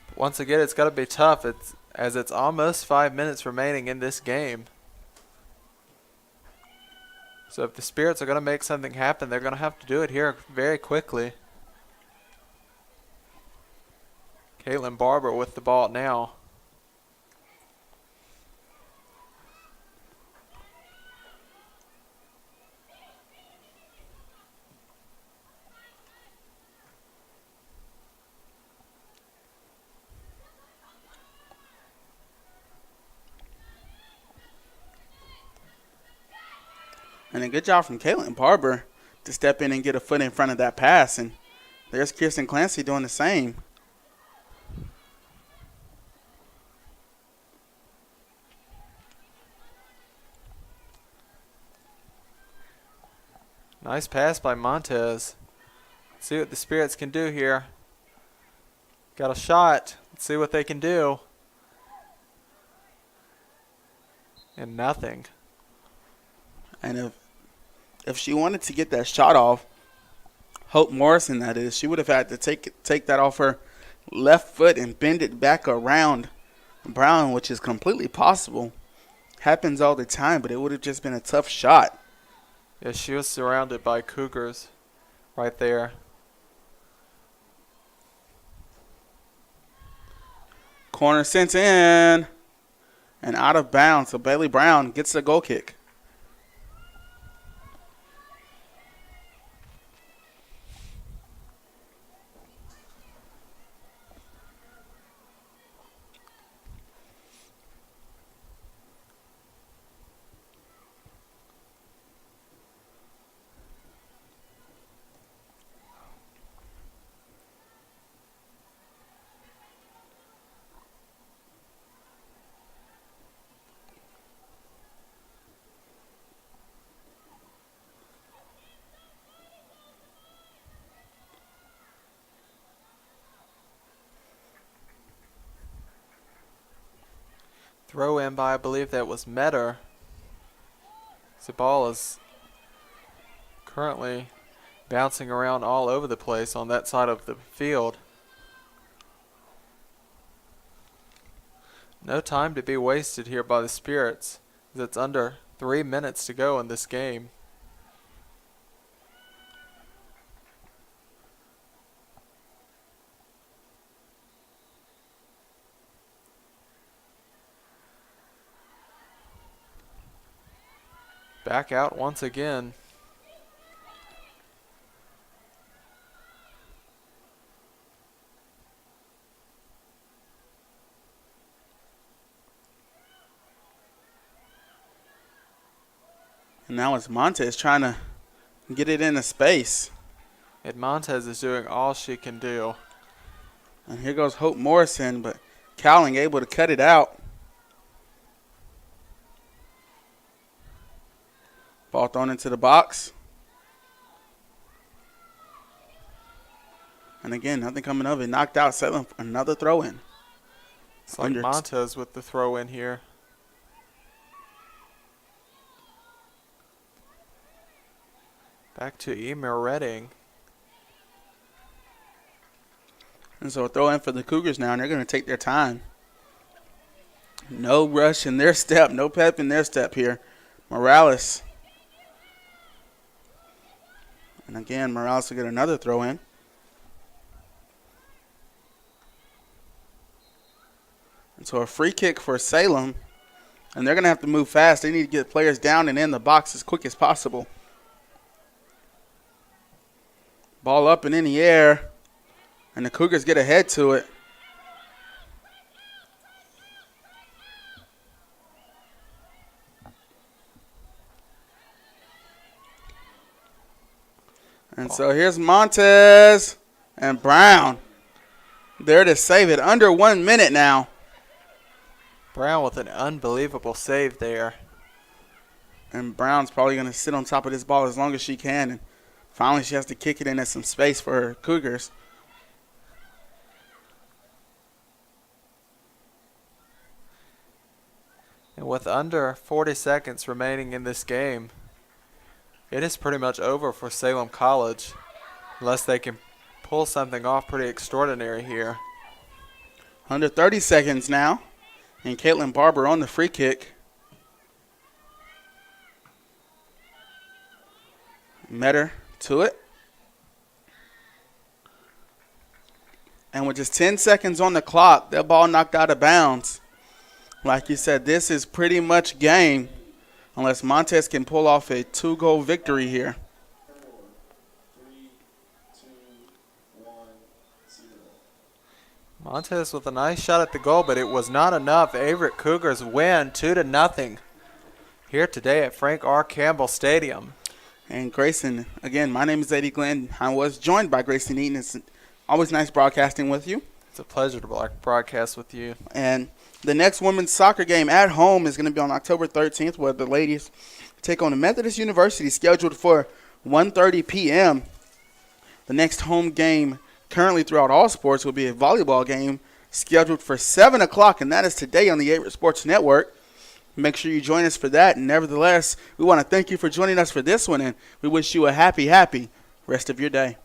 But once again, it's got to be tough. It's almost 5 minutes remaining in this game. So if the Spirits are going to make something happen, they're going to have to do it here very quickly. Caitlin Barber with the ball now. And a good job from Caitlin Barber to step in and get a foot in front of that pass. And there's Kirsten Clancy doing the same. Nice pass by Montez. Let's see what the Spirits can do here. Got a shot. Let's see what they can do. And nothing. And if she wanted to get that shot off, Hope Morrison that is, she would have had to take that off her left foot and bend it back around Brown, which is completely possible. Happens all the time, but it would have just been a tough shot. Yeah, she was surrounded by Cougars right there. Corner sent in and out of bounds. So Bailey Brown gets the goal kick. Throw in by, I believe that was Metter. The ball is currently bouncing around all over the place on that side of the field. No time to be wasted here by the Spirits, as it's under 3 minutes to go in this game. Back out once again. And now it's Montez trying to get it into space. And Montez is doing all she can do. And here goes Hope Morrison, but Cowling able to cut it out. Ball thrown into the box. And again, nothing coming of it. Knocked out Salem for another throw in. It's like Montez with the throw in here. Back to Emer Redding. And so a throw in for the Cougars now, and they're going to take their time. No rush in their step, no pep in their step here. Morales. And again, Morales will get another throw in. And so a free kick for Salem. And they're going to have to move fast. They need to get players down and in the box as quick as possible. Ball up and in the air. And the Cougars get ahead to it. And so here's Montez and Brown. There to save it. Under 1 minute now. Brown with an unbelievable save there. And Brown's probably going to sit on top of this ball as long as she can. And finally she has to kick it into some space for her Cougars. And with under 40 seconds remaining in this game, it is pretty much over for Salem College, unless they can pull something off pretty extraordinary here. Under 30 seconds now. And Caitlin Barber on the free kick. Metter to it. And with just 10 seconds on the clock, that ball knocked out of bounds. Like you said, this is pretty much game unless Montez can pull off a 2-goal victory here. 4, 3, 2, 1, 0. Montez with a nice shot at the goal, but it was not enough. Averett Cougars win 2-0 here today at Frank R. Campbell Stadium. And Grayson, again, my name is Eddie Glenn. I was joined by Grayson Eaton. It's always nice broadcasting with you. It's a pleasure to broadcast with you. And the next women's soccer game at home is going to be on October 13th, where the ladies take on the Methodist University, scheduled for 1:30 p.m. The next home game currently throughout all sports will be a volleyball game scheduled for 7 o'clock, and that is today on the Averett Sports Network. Make sure you join us for that. And nevertheless, we want to thank you for joining us for this one, and we wish you a happy rest of your day.